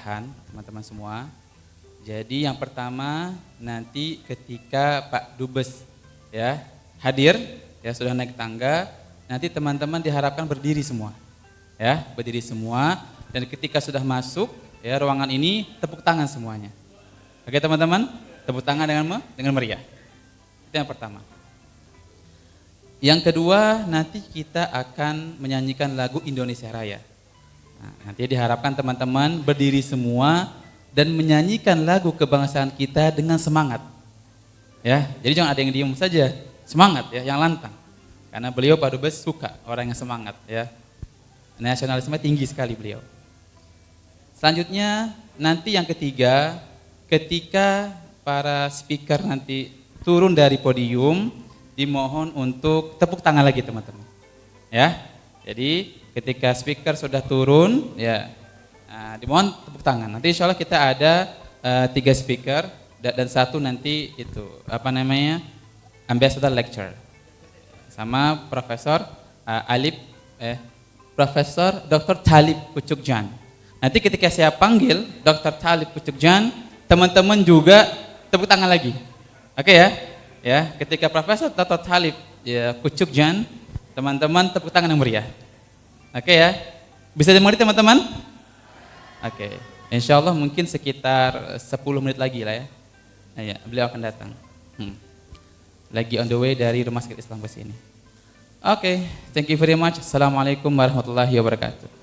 arahan teman-teman semua. Jadi yang pertama nanti ketika Pak Dubes ya hadir, ya sudah naik tangga, nanti teman-teman diharapkan berdiri semua. Ya, berdiri semua, dan ketika sudah masuk ya ruangan ini tepuk tangan semuanya. Oke teman-teman, tepuk tangan dengan meriah. Itu yang pertama. Yang kedua, nanti kita akan menyanyikan lagu Indonesia Raya. Nah, nanti diharapkan teman-teman berdiri semua dan menyanyikan lagu kebangsaan kita dengan semangat. Ya, jadi jangan ada yang diem saja, semangat ya, yang lantang. Karena beliau Pak Dubes suka orang yang semangat ya. Nasionalisme tinggi sekali beliau. Selanjutnya, nanti yang ketiga, ketika para speaker nanti turun dari podium, dimohon untuk tepuk tangan lagi teman-teman. Ya, jadi ketika speaker sudah turun, ya dimohon tepuk tangan. Nanti insya Allah kita ada 3 speaker dan 1 nanti itu ambassador lecture sama Profesor Profesor Dr. Talip Kucukcan. Nanti ketika saya panggil Dr. Talip Kucukcan, teman-teman juga tepuk tangan lagi. Oke ya? Ya, ketika Profesor Dr. Talip ya Kucukcan, teman-teman tepuk tangan yang meriah. Oke ya? Bisa dimengerti teman-teman? Oke. Insya Allah mungkin sekitar 10 menit lagi lah ya. Nah, ya, beliau akan datang. Lagi on the way dari Rumah Sakit Islam ke sini. Oke, thank you very much. Assalamualaikum warahmatullahi wabarakatuh.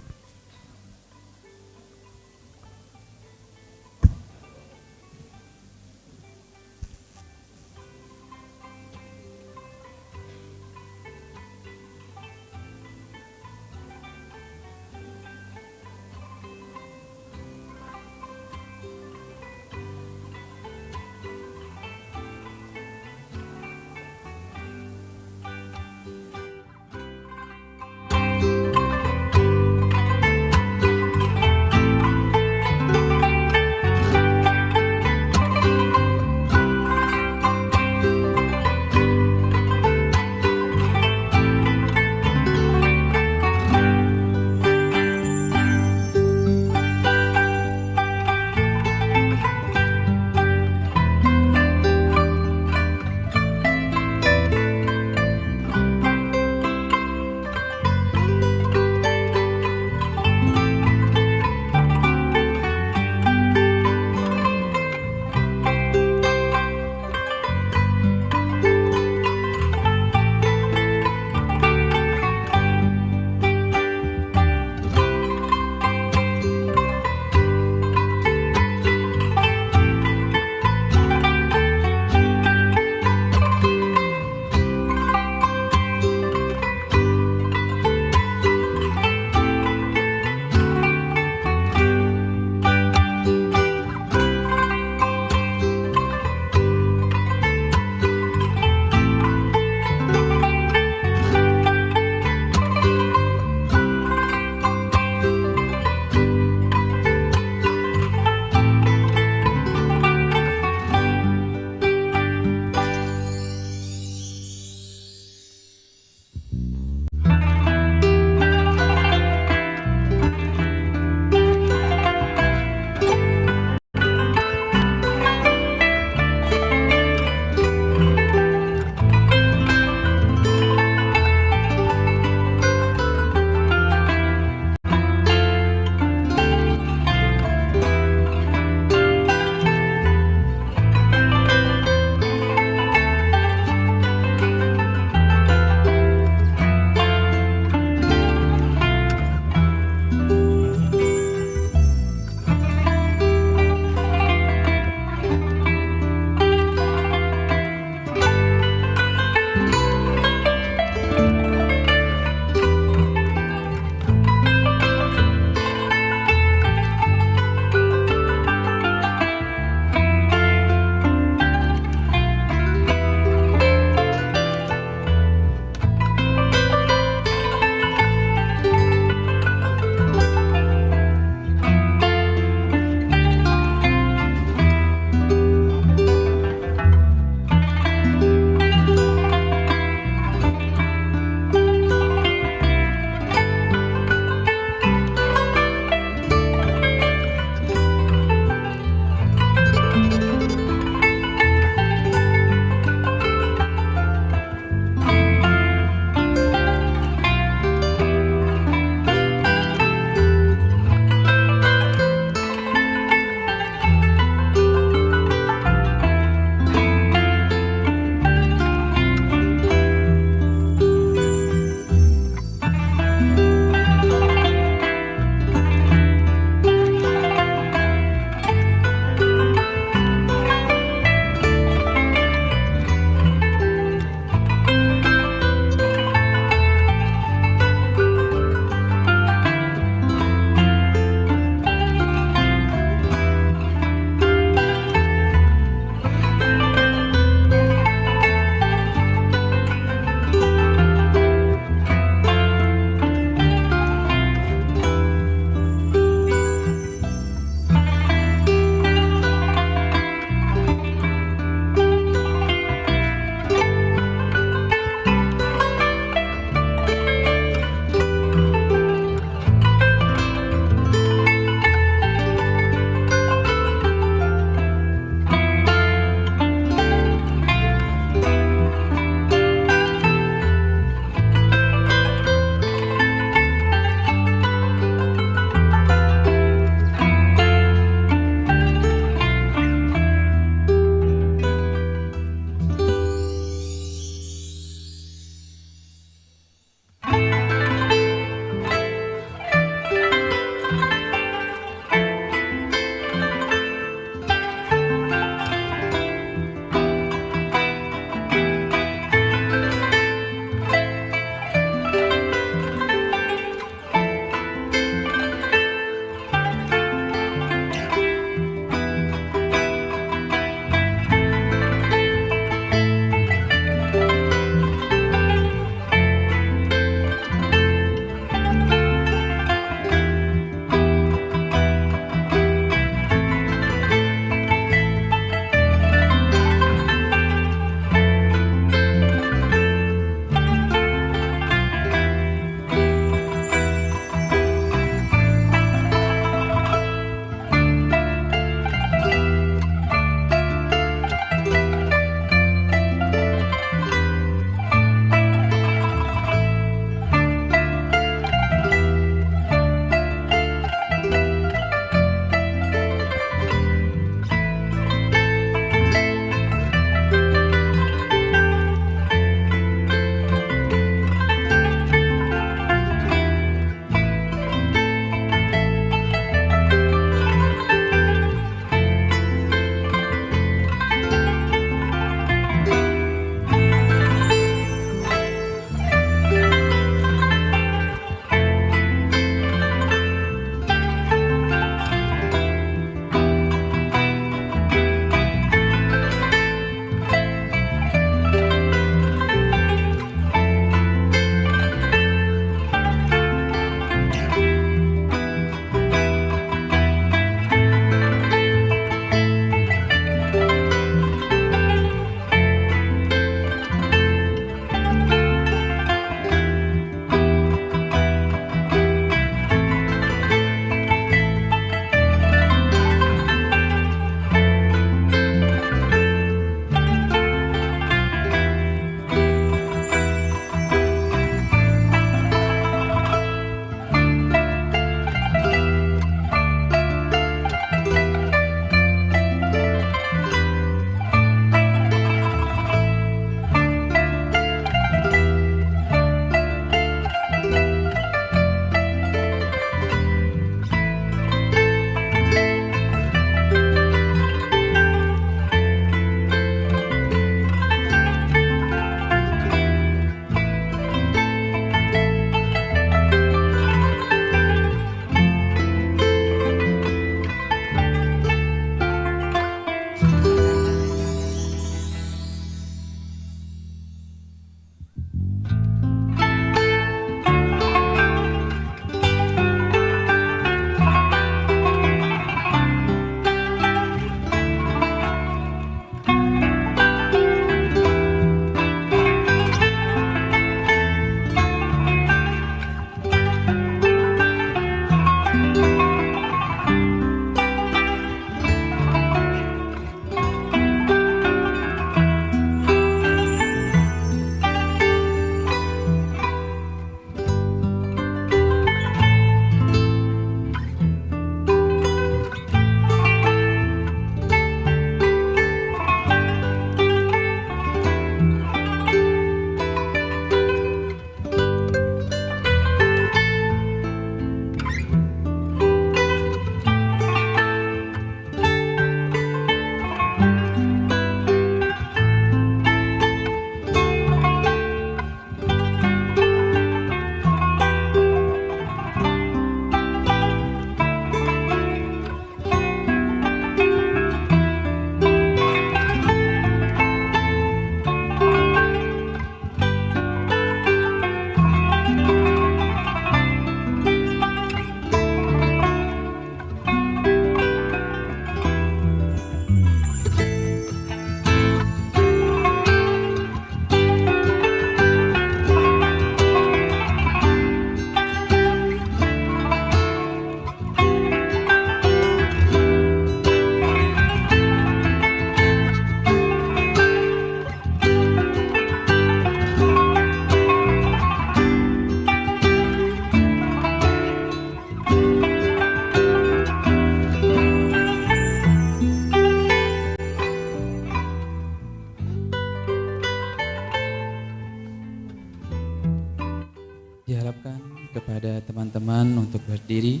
kepada teman-teman untuk berdiri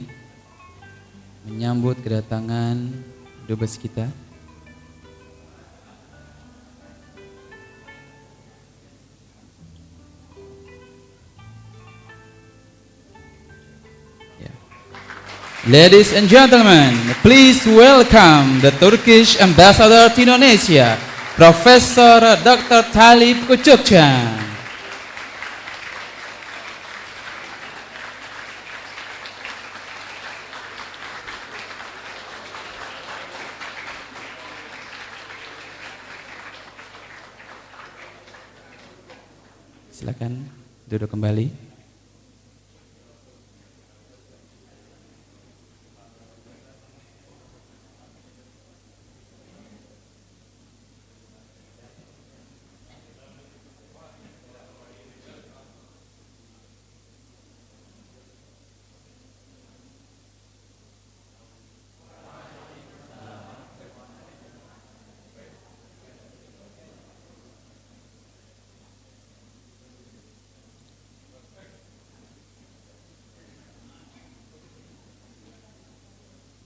menyambut kedatangan dubes kita. Ladies and gentlemen, please welcome the Turkish Ambassador to Indonesia, Professor Dr. Talip Kucukcan. Silakan duduk kembali.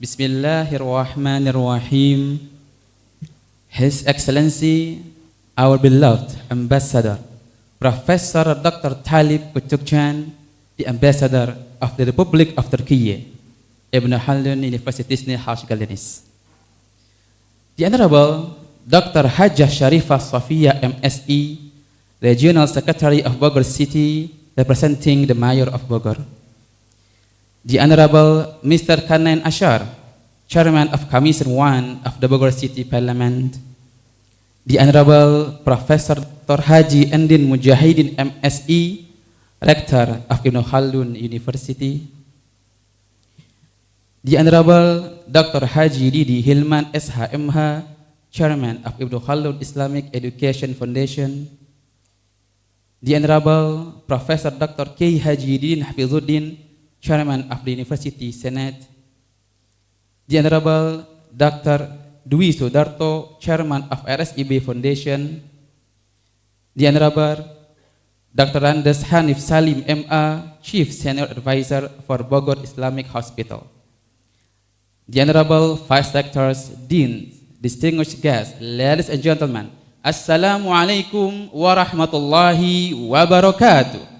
Bismillahirrahmanirrahim. His Excellency, our beloved Ambassador, Professor Dr. Talip Kucukcan, the Ambassador of the Republic of Turkiye, Ibn Khaldun Universitas House. The Honorable Dr. Hajjah Sharifah Sofia MSE, Regional Secretary of Bogor City, representing the Mayor of Bogor. The Honorable Mr. Kanan Ashar, Chairman of Commission 1 of the Bogor City Parliament. The Honorable Professor Dr. Haji Endin Mujahidin MSE, Rector of Ibn Khaldun University. The Honorable Dr. Haji Didi Hilman SHMH, Chairman of Ibn Khaldun Islamic Education Foundation. The Honorable Professor Dr. K. Haji Didin Hafizuddin, Chairman of the University Senate. The Honorable Dr. Dwi Sudarto, Chairman of RSIB Foundation. The Honorable Dr. Randes Hanif Salim MA, Chief Senior Advisor for Bogor Islamic Hospital. The Honorable Vice Rectors, Deans, distinguished guests, ladies and gentlemen, Assalamualaikum warahmatullahi wabarakatuh.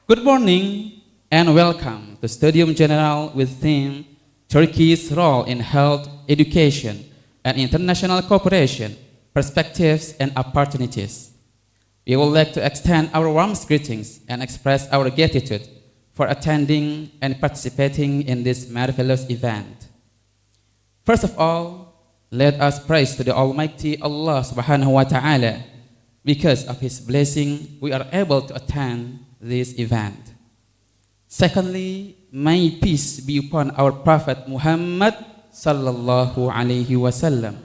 Good morning and welcome to Studium Generale with theme Turkey's role in health, education, and international cooperation, perspectives and opportunities. We would like to extend our warmest greetings and express our gratitude for attending and participating in this marvelous event. First of all, let us praise to the Almighty Allah Subhanahu wa Ta'ala. Because of His blessing, we are able to attend this event. Secondly, may peace be upon our Prophet Muhammad sallallahu alaihi wasallam,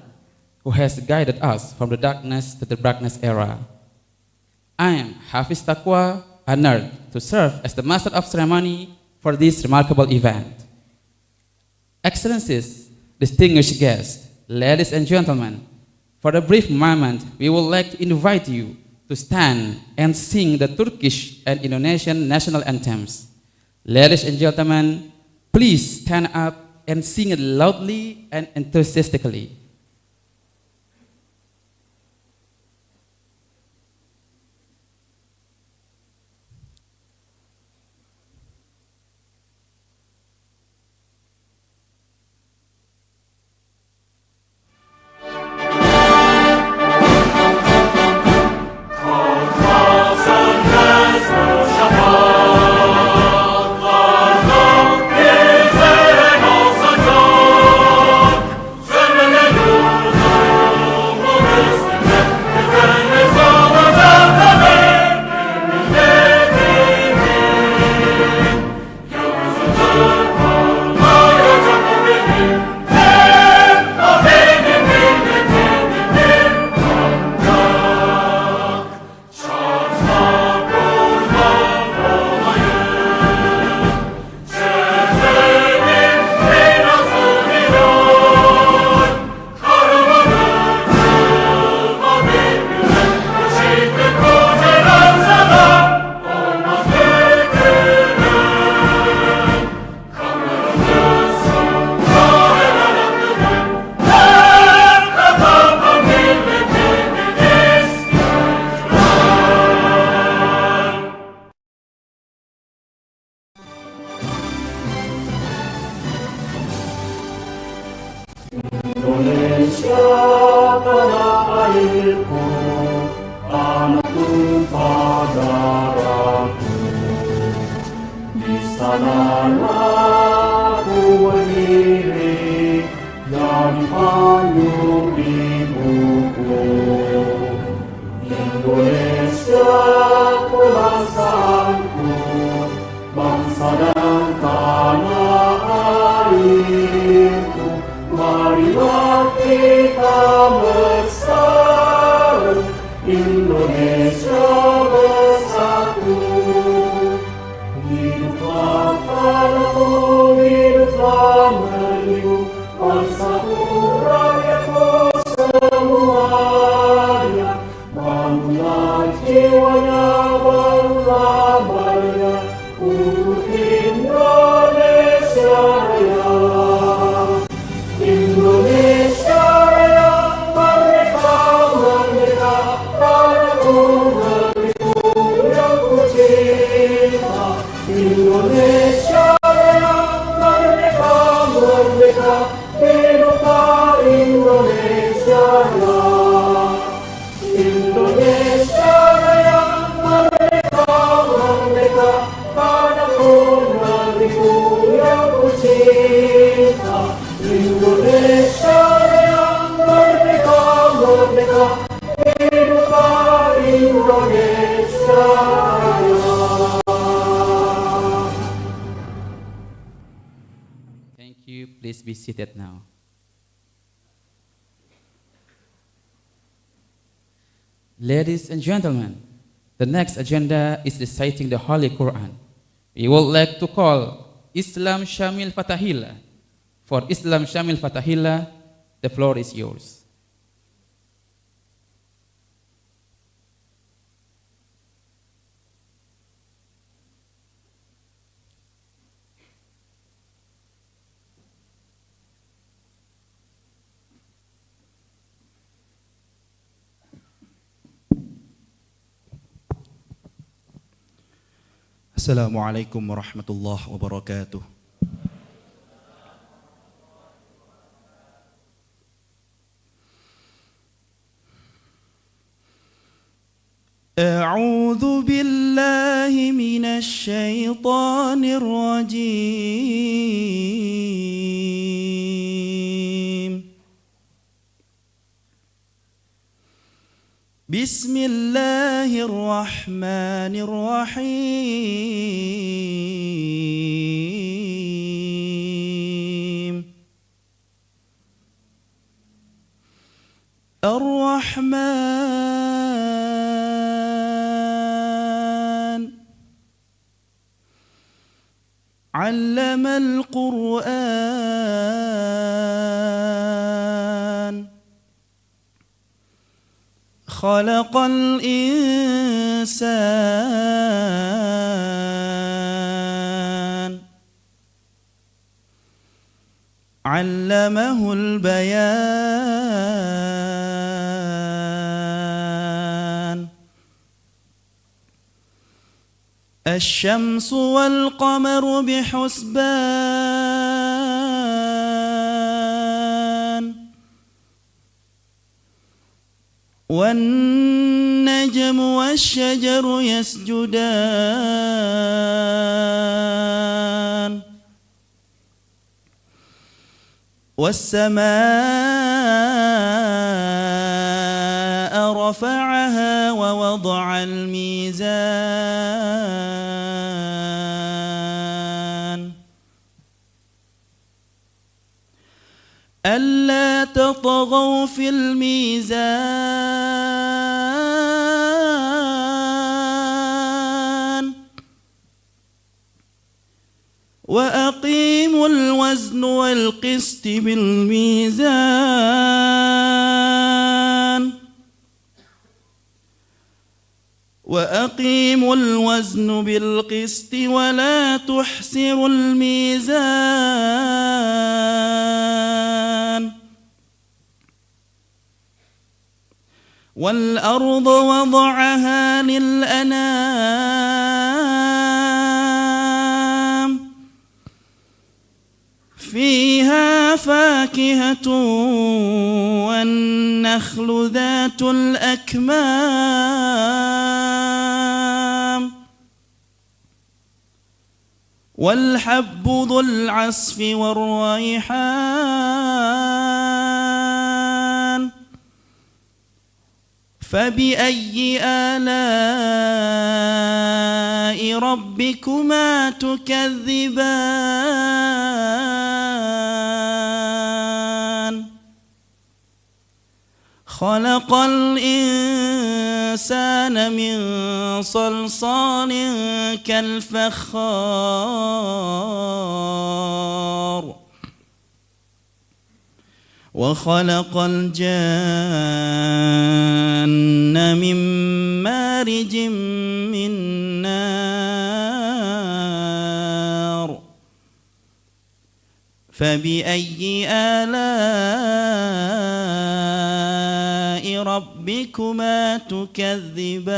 who has guided us from the darkness to the brightness era. I am Hafiz Taqwa, honored to serve as the Master of Ceremony for this remarkable event. Excellencies, distinguished guests, ladies and gentlemen, for a brief moment, we would like to invite you to stand and sing the Turkish and Indonesian national anthems. Ladies and gentlemen, please stand up and sing it loudly and enthusiastically. Semenele aku berdiri jadi pandu ibuku. Indonesia kebangsaanku, bangsa dan tanah airku. Marilah kita bersatu, Indonesia bersatu. Hiduplah tanahku, hiduplah negeriku, bersatu rakyatku semuanya. Bangunlah jiwanya, bangunlah badannya, untuk Indonesia Raya. Indonesia Raya, merdeka, merdeka, tanahku, negeriku yang ku cinta. Indonesia Raya, merdeka, merdeka, hiduplah Indonesia Raya. Indonesia Raya, merdeka, merdeka, tanahku, negeriku yang ku cinta. Indonesia Raya, merdeka, merdeka, hiduplah Indonesia Raya. Thank you. Please be seated now. Ladies and gentlemen, the next agenda is reciting the Holy Quran. We would like to call Islam Shamil Fatahillah. For Islam Shamil Fatahillah, the floor is yours. Assalamualaikum warahmatullahi wabarakatuh. أعوذ بالله من الشيطان الرجيم. بسم الله الرحمن الرحيم. الرحمن علم القرآن خلق الإنسان علمه البيان. الشمس والقمر بحسبان والنجم والشجر يسجدان والسماء رفعها ووضع الميزان ألا تطغوا في الميزان وأقيموا الوزن والقسط بالميزان وأقيموا الوزن بالقسط ولا تحسروا الميزان والأرض وضعها للأنام فيها فاكهة والنخل ذات الأكمام والحب ذو العصف والريحان فبأي آلاء ربكما تكذبان خلق الإنسان من صلصال كالفخار وخلق الجان من مارج من نار فبأي آلاء ربكما تكذبان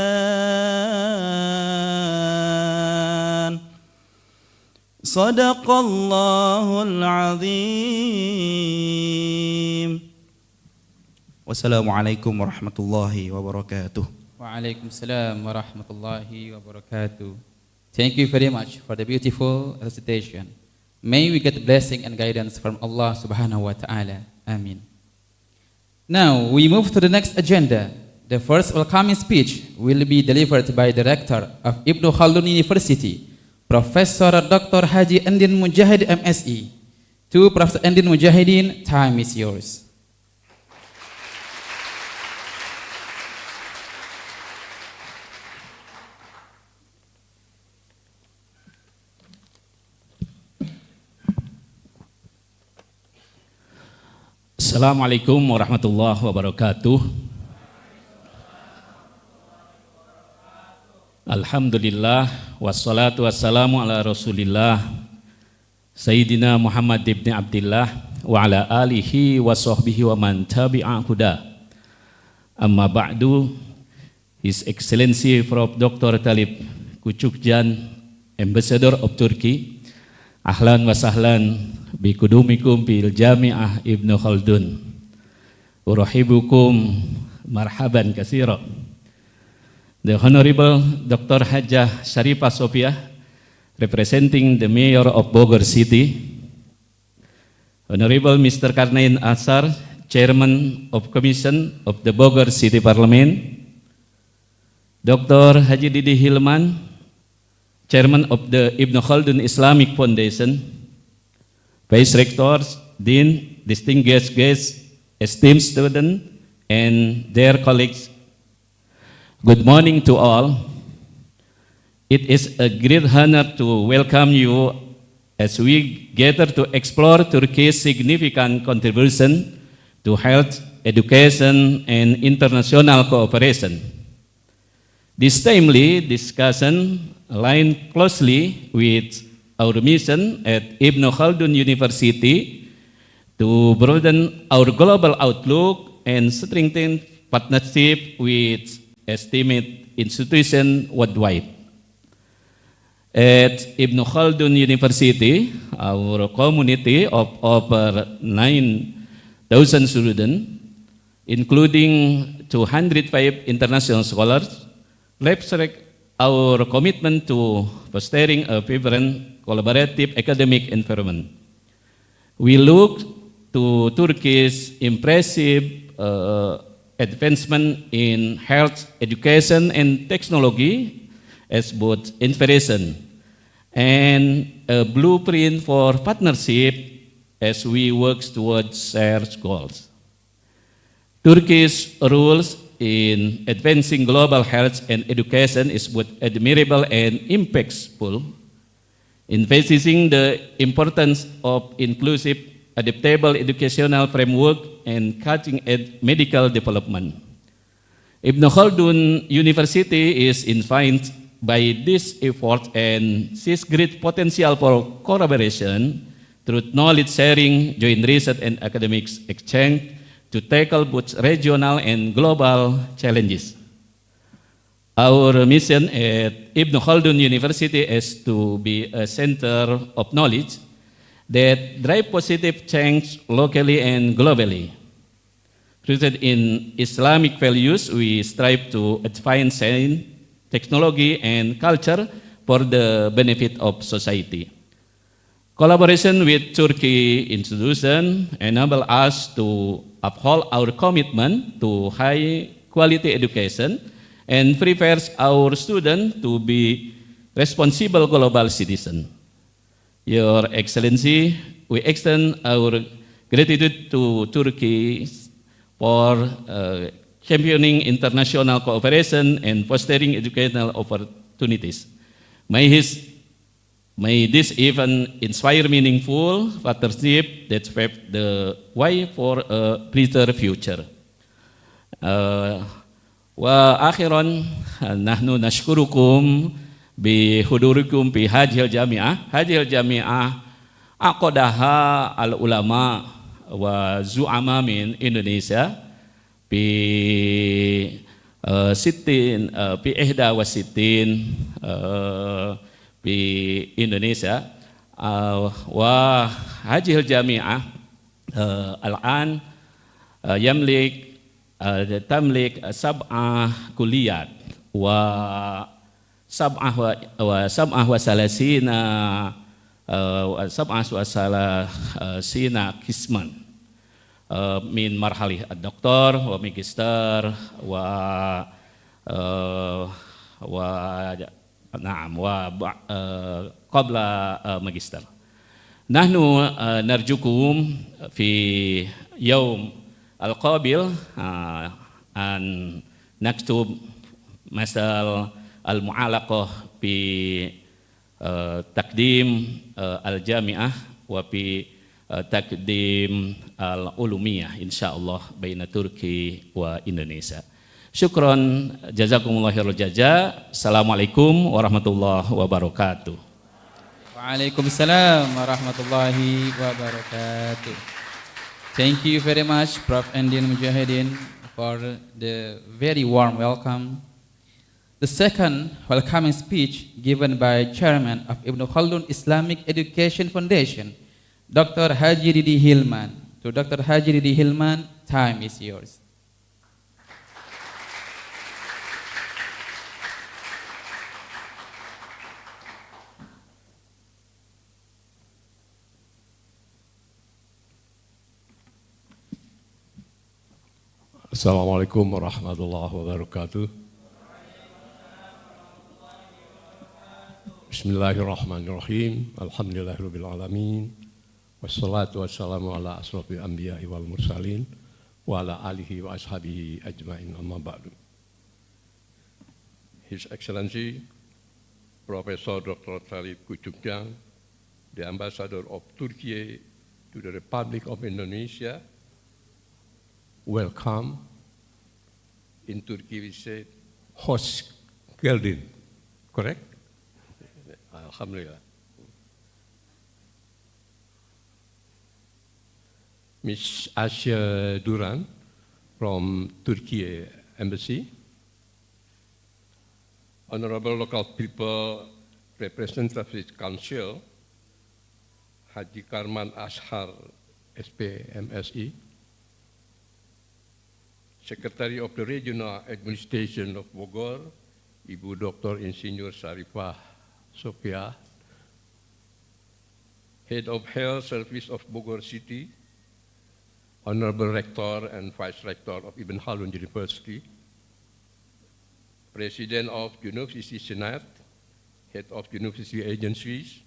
صدق الله العظيم والسلام عليكم ورحمة الله وبركاته. Waalaikumsalam warahmatullahi wabarakatuh. Thank you very much for the beautiful recitation. May we get blessing and guidance from Allah subhanahu wa ta'ala. Amin. Now we move to the next agenda. The first welcoming speech will be delivered by the Rector of Ibnu Khaldun University, Professor Dr. Haji Andin Mujahid MSE. To Professor Andin Mujahidin, time is yours. Assalamualaikum warahmatullahi wabarakatuh. Alhamdulillah wassalatu wassalamu ala Rasulillah Sayyidina Muhammad ibn Abdillah wa ala alihi wa sahbihi wa man tabi'a huda. Amma ba'du, His Excellency Prof. Dr. Talip Kucukcan, Ambassador of Turkey, ahlan wa sahlan bikudumikum bil Jami'ah Ibnu Khaldun. Urahibukum marhaban katsira. The Honorable Dr. Hajjah Sharifah Sofia, representing the Mayor of Bogor City. Honorable Mr. Karnain Asar, Chairman of Commission of the Bogor City Parliament. Dr. Haji Didi Hilman, Chairman of the Ibnu Khaldun Islamic Foundation. Vice Rectors, Dean, distinguished guests, esteemed students, and their colleagues. Good morning to all. It is a great honor to welcome you as we gather to explore Turkey's significant contribution to health, education, and international cooperation. This timely discussion aligns closely with our mission at Ibnu Khaldun University to broaden our global outlook and strengthen partnership with esteemed institutions worldwide. At Ibnu Khaldun University, our community of over 9,000 students, including 205 international scholars, reflect our commitment to fostering a vibrant, collaborative academic environment. We look to Turkey's impressive advancement in health, education, and technology as both inspiration and a blueprint for partnership as we work towards shared goals. Turkey's roles in advancing global health and education is both admirable and impactful, emphasizing the importance of inclusive, adaptable educational framework and cutting-edge medical development. Ibnu Khaldun University is inspired by this effort and sees great potential for collaboration through knowledge sharing, joint research, and academics exchange to tackle both regional and global challenges. Our mission at Ibnu Khaldun University is to be a center of knowledge that drive positive change locally and globally. Rooted in Islamic values, we strive to advance science, technology, and culture for the benefit of society. Collaboration with Turkey institution enable us to uphold our commitment to high quality education and prepares our students to be responsible global citizens. Your Excellency, we extend our gratitude to Turkey for championing international cooperation and fostering educational opportunities. May this event inspire meaningful partnership that pave the way for a brighter future. وآخرا نحن نشكركم بحضوركم في هذه الجامعة. هذه الجامعة عقدها العلماء وزعماء من إندونيسيا في 61 في إندونيسيا وهذه الجامعة الآن تملك 7 كليات و37 قسما من مرحلة الدكتور وماجستير نعم وقبل ماجستير. نحن نرجوكم في يوم القابل أن نكتب مثل المعلقة بتقديم الجامعة وفي تقديم العلومية إن شاء الله بين تركيا وإندونيسيا. شكرا جزاكم الله خير الجزاء. Assalamualaikum warahmatullahi wabarakatuh. Waalaikumsalam warahmatullahi wabarakatuh. Thank you very much, Prof. Andin Mujahideen, for the very warm welcome. The second welcoming speech given by Chairman of Ibn Khaldun Islamic Education Foundation, Dr. Haji Didi Hilman. To Dr. Haji Didi Hilman, time is yours. Assalamualaikum warahmatullahi wabarakatuh. Bismillahirrahmanirrahim. Alhamdulillahirabbil alamin. Wassalatu wassalamu ala asrofil anbiya'i wal mursalin wa ala alihi wa ashabihi ajmain, amma ba'du. His Excellency Professor Dr. Talip Kucukcan, the Ambassador of Turkey to the Republic of Indonesia, welcome. In Turkey we say hoş geldin, correct? Alhamdulillah. Miss Asya Duran from Turkey Embassy, honorable local people, representatives council, Haji Karman Ashar, SP MSI, Secretary of the Regional Administration of Bogor, Ibu Dr. Insinyur Sarifah Sophia, Head of Health Service of Bogor City, Honorable Rector and Vice Rector of Ibn Khaldun University, President of University Senate, Head of University Agencies,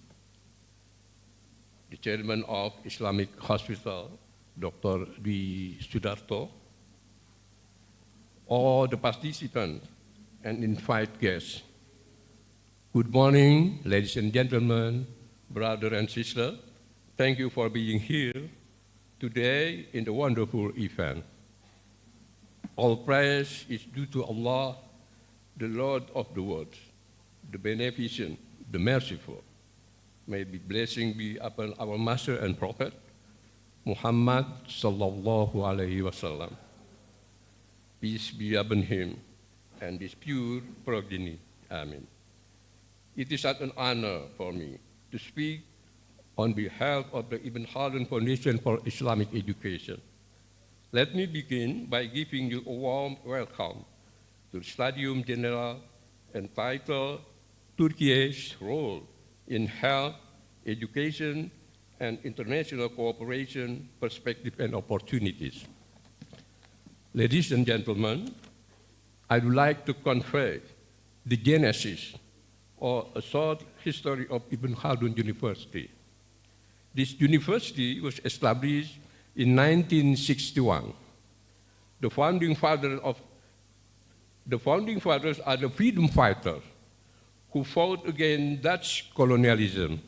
the Chairman of Islamic Hospital, Dr. Dwi Sudarto, all the participants and invited guests. Good morning, ladies and gentlemen, brother and sister. Thank you for being here today in the wonderful event. All praise is due to Allah, the Lord of the world, the beneficent, the merciful. May the blessing be upon our Master and Prophet, Muhammad sallallahu alaihi wasallam. Peace be upon him and his pure progeny. Amen. It is such an honor for me to speak on behalf of the Ibn Khaldun Foundation for Islamic Education. Let me begin by giving you a warm welcome to Studium Generale entitled Turkiye's Role in Health, Education, and international cooperation, perspective, and opportunities. Ladies and gentlemen, I would like to convey the genesis or a short history of Ibn Khaldun University. This university was established in 1961. The founding fathers are the freedom fighters who fought against Dutch colonialism.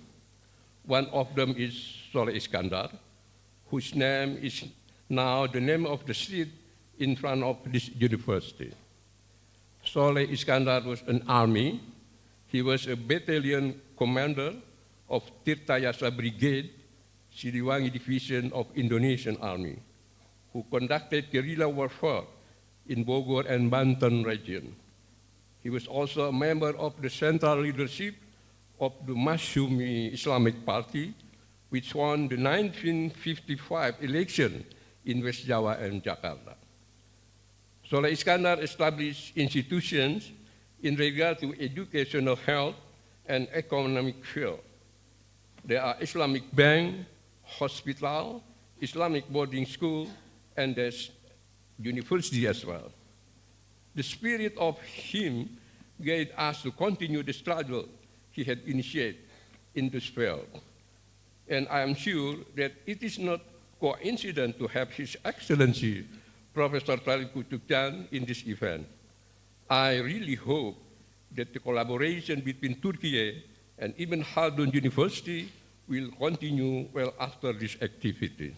One of them is Soleh Iskandar, whose name is now the name of the street in front of this university. Soleh Iskandar was an army. He was a battalion commander of Tirtayasa Brigade, Siliwangi Division of Indonesian Army, who conducted guerrilla warfare in Bogor and Banten region. He was also a member of the central leadership of the Masyumi Islamic Party, which won the 1955 election in West Java and Jakarta. Soleh Iskandar established institutions in regard to educational, health, and economic field. There are Islamic Bank, hospital, Islamic boarding school, and there's university as well. The spirit of him guided us to continue the struggle he had initiated in this field. And I am sure that it is not coincident to have His Excellency Professor Talip Kucukcan in this event. I really hope that the collaboration between Turkiye and Ibn Khaldun University will continue well after this activity.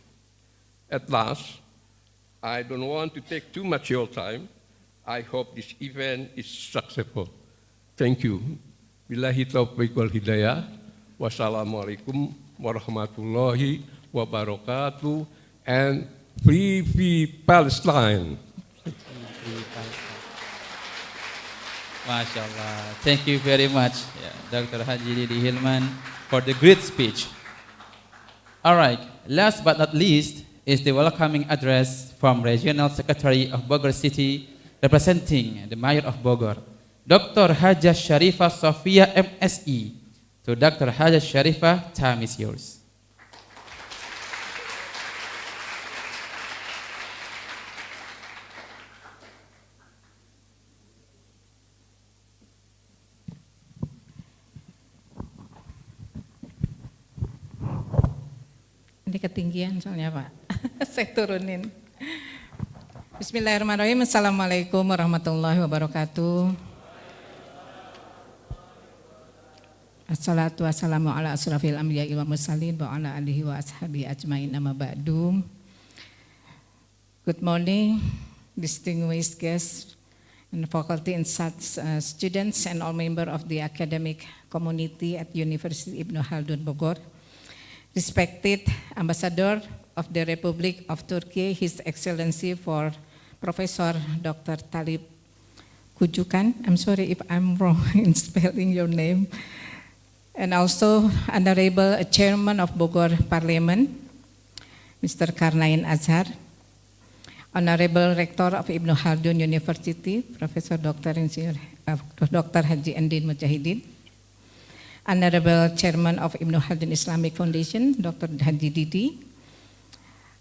At last, I don't want to take too much of your time. I hope this event is successful. Thank you. Billahi taufiq wal hidayah. Wassalamualaikum warahmatullahi wabarakatuh. And free Palestine. MashaAllah. Thank you very much, Dr. Haji Didi Hilman, for the great speech. All right, last but not least is the welcoming address from Regional Secretary of Bogor City, representing the Mayor of Bogor, Dr. Haja Sharifah Sofia MSE. To Dr. Haja Sharifah, time is yours. Ini ketinggian soalnya Pak, saya turunin. Bismillahirrahmanirrahim. Assalamualaikum warahmatullahi wabarakatuh. Assalatu wassalamu ala asrafil anbiya'i wa mursalin wa ala alihi wa ashabihi ajmain amma ba'du. Good morning, distinguished guests and faculty and students and all members of the academic community at University Ibn Khaldun Bogor. Respected Ambassador of the Republic of Turkey, His Excellency for Professor Dr. Talip Kucukcan. I'm sorry if I'm wrong in spelling your name. And also Honorable Chairman of Bogor Parliament, Mr. Karnain Azhar. Honorable Rector of Ibn Khaldun University, Professor Dr. Haji Endin Mujahidin. Honorable Chairman of Ibn Khaldun Islamic Foundation, Dr. Haji Didi.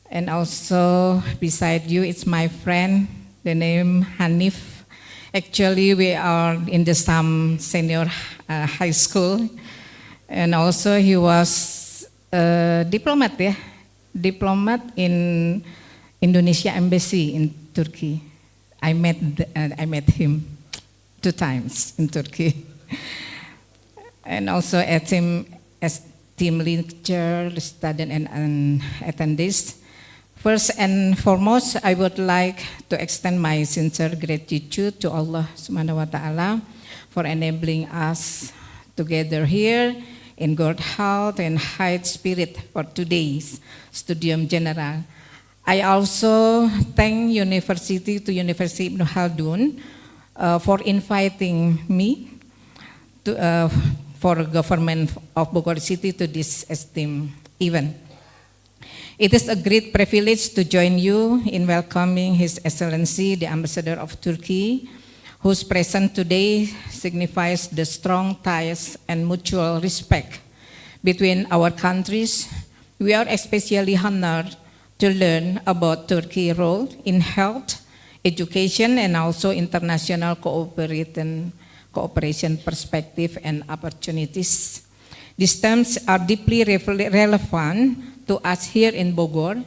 And also beside you, it's my friend, the name Hanif. Actually, we are in the same senior high school. And also he was a diplomat, diplomat in Indonesia Embassy in Turkey. I met him 2 times in Turkey. And also as team leader, student and attendees. First and foremost, I would like to extend my sincere gratitude to Allah Subhanahu wa Ta'ala for enabling us to gather here in good health and high spirit for today's Studium Generale. I also thank University Ibn Khaldun for inviting me to for government of Bogor City to this esteemed event. It is a great privilege to join you in welcoming His Excellency, the Ambassador of Turkey, whose presence today signifies the strong ties and mutual respect between our countries, We are especially honored to learn about Turkey's role in health, education, and also international cooperation perspective and opportunities. These terms are deeply relevant to us here in Bogor,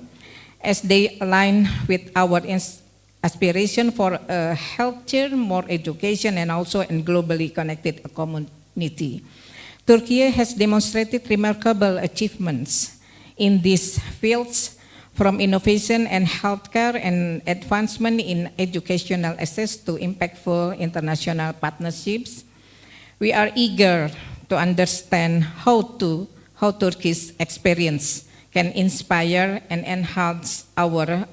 as they align with our aspiration for a healthier, more education, and also a globally connected community. Turkey has demonstrated remarkable achievements in these fields, from innovation and healthcare and advancement in educational access to impactful international partnerships. We are eager to understand how Turkey's experience can inspire and enhance our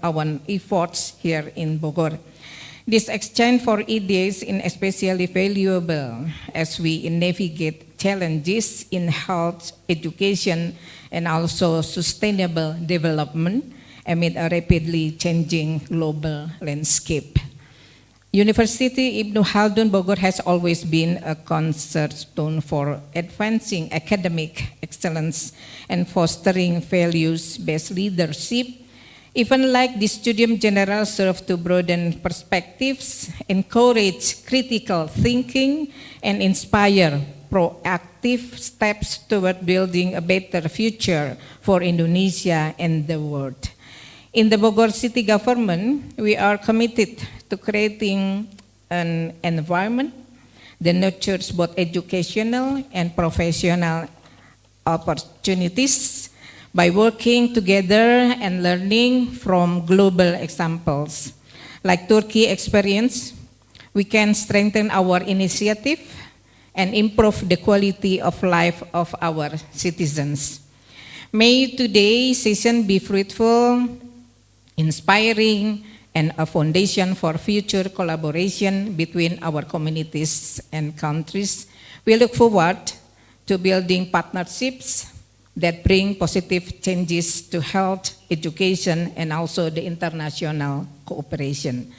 efforts here in Bogor. This exchange for ideas is especially valuable as we navigate challenges in health, education, and also sustainable development amid a rapidly changing global landscape. University Ibn Khaldun Bogor has always been a cornerstone for advancing academic excellence and fostering values-based leadership. Even like the Studium Generale serve to broaden perspectives, encourage critical thinking, and inspire proactive steps toward building a better future for Indonesia and the world. In the Bogor City Government, we are committed to creating an environment that nurtures both educational and professional opportunities by working together and learning from global examples. Like Turkey experience, we can strengthen our initiative and improve the quality of life of our citizens. May today's session be fruitful, inspiring, and a foundation for future collaboration between our communities and countries. We look forward to building partnerships that bring positive changes to health, education, and also the international cooperation.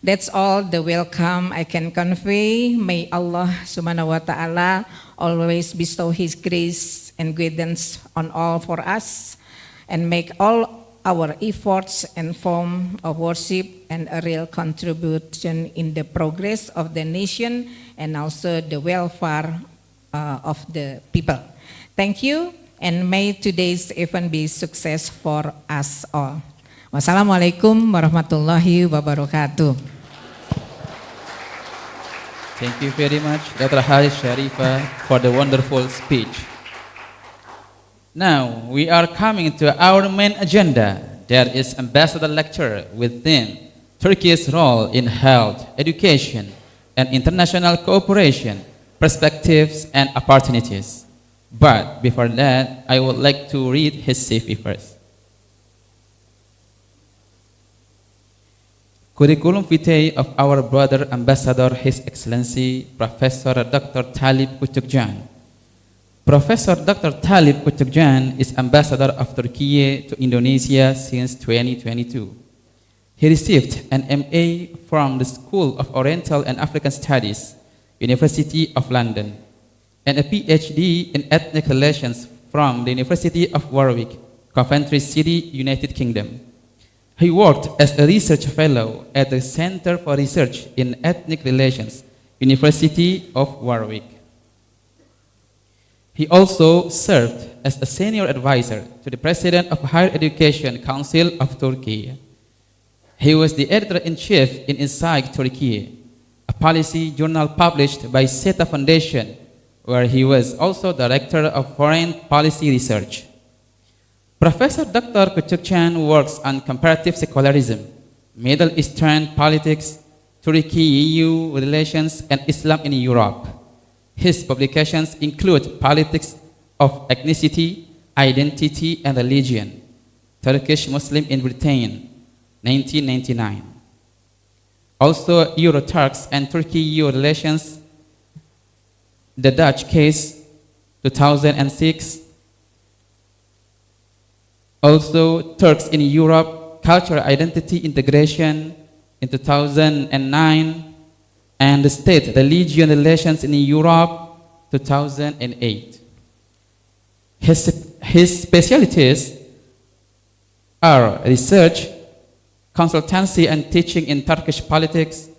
That's all the welcome I can convey. May Allah subhanahu wa ta'ala always bestow His grace and guidance on all for us and make all our efforts and form of worship and a real contribution in the progress of the nation and also the welfare of the people. Thank you, and may today's event be success for us all. Wassalamualaikum warahmatullahi wabarakatuh. Thank you very much, Dr. Haris Sharifa, for the wonderful speech. Now, we are coming to our main agenda. There is ambassador lecture with theme, Turkey's role in health, education, and international cooperation, perspectives and opportunities. But before that, I would like to read his CV first. Curriculum vitae of our brother ambassador, His Excellency Professor Dr. Talip Kucukcan. Professor Dr. Talip Kucukcan is ambassador of Turkiye to Indonesia since 2022. He received an MA from the School of Oriental and African Studies, University of London, and a PhD in Ethnic Relations from the University of Warwick, Coventry City, United Kingdom. He worked as a research fellow at the Center for Research in Ethnic Relations, University of Warwick. He also served as a senior advisor to the President of Higher Education Council of Turkey. He was the editor-in-chief in Inside Turkey, a policy journal published by SETA Foundation, where he was also director of foreign policy research. Professor Dr. Kucukcan works on comparative secularism, Middle Eastern politics, Turkey-EU relations, and Islam in Europe. His publications include Politics of Ethnicity, Identity, and Religion, Turkish Muslim in Britain, 1999. Also, Euro-Turks and Turkey-EU relations, The Dutch Case, 2006. Also, Turks in Europe, Cultural Identity Integration in 2009, and the State-Religion Relations in Europe, 2008. His specialties are research, consultancy and teaching in Turkish politics,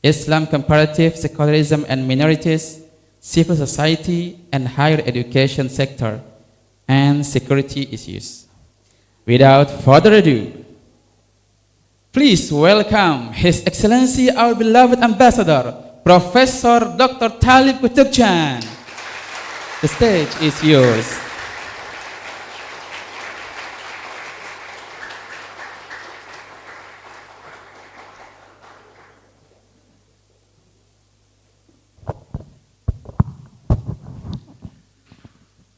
Islam comparative secularism and minorities, civil society and higher education sector, and security issues. Without further ado, please welcome His Excellency our beloved Ambassador, Professor Dr. Talip Kucukcan. The stage is yours.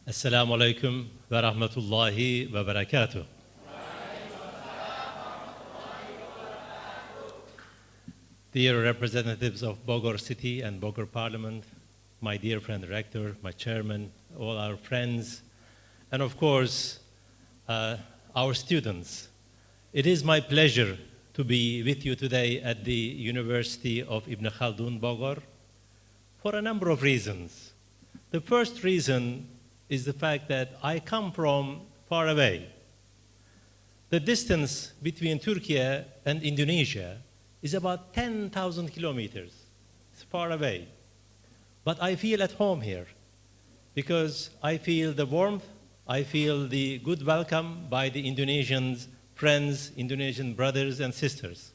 Assalamu alaikum wa rahmatullahi wa barakatuh. Dear representatives of Bogor City and Bogor Parliament, my dear friend Rector, my chairman, all our friends, and of course, our students. It is my pleasure to be with you today at the University of Ibn Khaldun, Bogor, for a number of reasons. The first reason is the fact that I come from far away. The distance between Turkiye and Indonesia is about 10,000 kilometers. It's far away. But I feel at home here because I feel the warmth, I feel the good welcome by the Indonesian friends, Indonesian brothers and sisters.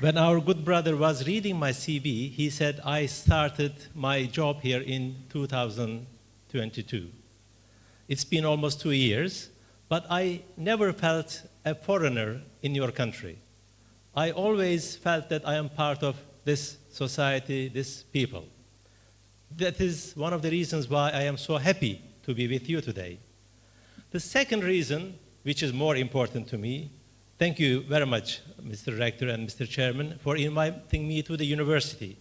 When our good brother was reading my CV, he said, I started my job here in 2022. It's been almost 2 years, but I never felt a foreigner in your country. I always felt that I am part of this society, this people. That is one of the reasons why I am so happy to be with you today. The second reason, which is more important to me, thank you very much, Mr. Rector and Mr. Chairman, for inviting me to the university.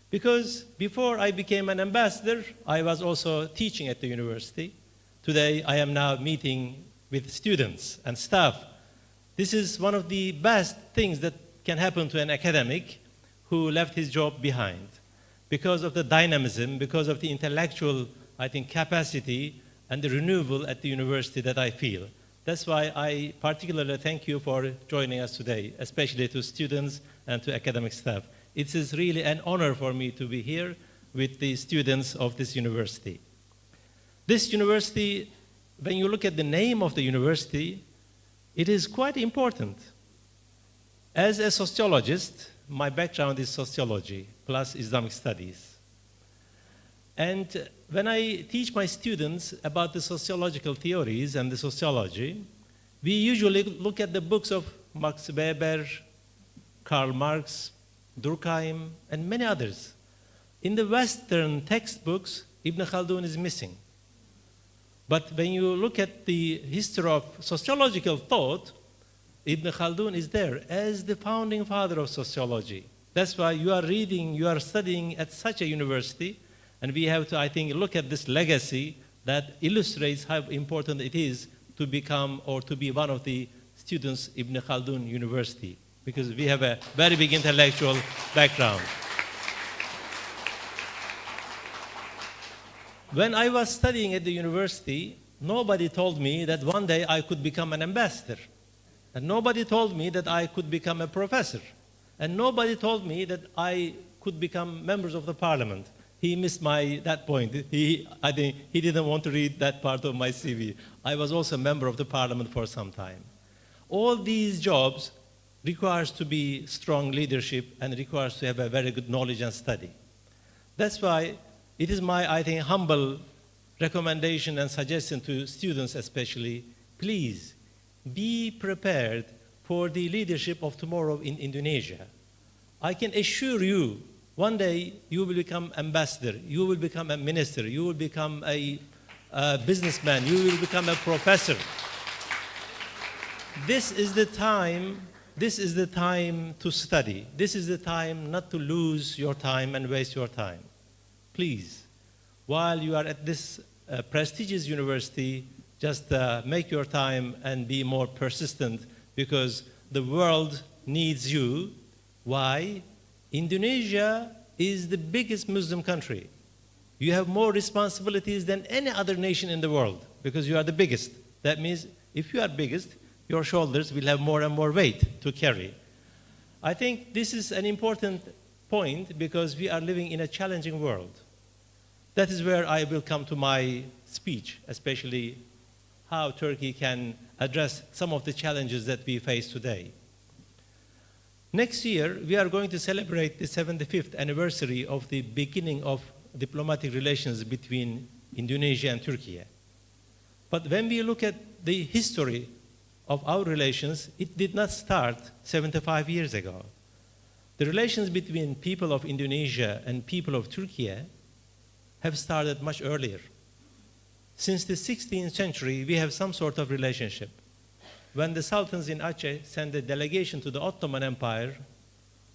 Because before I became an ambassador, I was also teaching at the university. Today, I am now meeting with students and staff. This is one of the best things that can happen to an academic who left his job behind. Because of the dynamism, because of the intellectual, I think, capacity and the renewal at the university that I feel. That's why I particularly thank you for joining us today, especially to students and to academic staff. It is really an honor for me to be here with the students of this university. This university, when you look at the name of the university, it is quite important. As a sociologist, my background is sociology plus Islamic studies. And when I teach my students about the sociological theories and the sociology, we usually look at the books of Max Weber, Karl Marx, Durkheim, and many others. In the Western textbooks, Ibn Khaldun is missing. But when you look at the history of sociological thought, Ibn Khaldun is there as the founding father of sociology. That's why you are reading, you are studying at such a university, and we have to, I think, look at this legacy that illustrates how important it is to become or to be one of the students Ibn Khaldun University, because we have a very big intellectual background. When I was studying at the university, nobody told me that one day I could become an ambassador. And nobody told me that I could become a professor. And nobody told me that I could become members of the parliament. He missed that point. I think he didn't want to read that part of my CV. I was also a member of the parliament for some time. All these jobs requires to be strong leadership and requires to have a very good knowledge and study. That's why it is my, I think, humble recommendation and suggestion to students especially, please be prepared for the leadership of tomorrow in Indonesia. I can assure you, one day you will become ambassador, you will become a minister, you will become a businessman, you will become a professor. This is the time to study. This is the time not to lose your time and waste your time. Please, while you are at this prestigious university, just make your time and be more persistent, because the world needs you. Why? Indonesia is the biggest Muslim country. You have more responsibilities than any other nation in the world because you are the biggest. That means if you are biggest, your shoulders will have more and more weight to carry. I think this is an important point because we are living in a challenging world. That is where I will come to my speech, especially how Turkey can address some of the challenges that we face today. Next year, we are going to celebrate the 75th anniversary of the beginning of diplomatic relations between Indonesia and Turkey. But when we look at the history of our relations, it did not start 75 years ago. The relations between people of Indonesia and people of Turkey have started much earlier. Since the 16th century, we have some sort of relationship. When the sultans in Aceh sent a delegation to the Ottoman Empire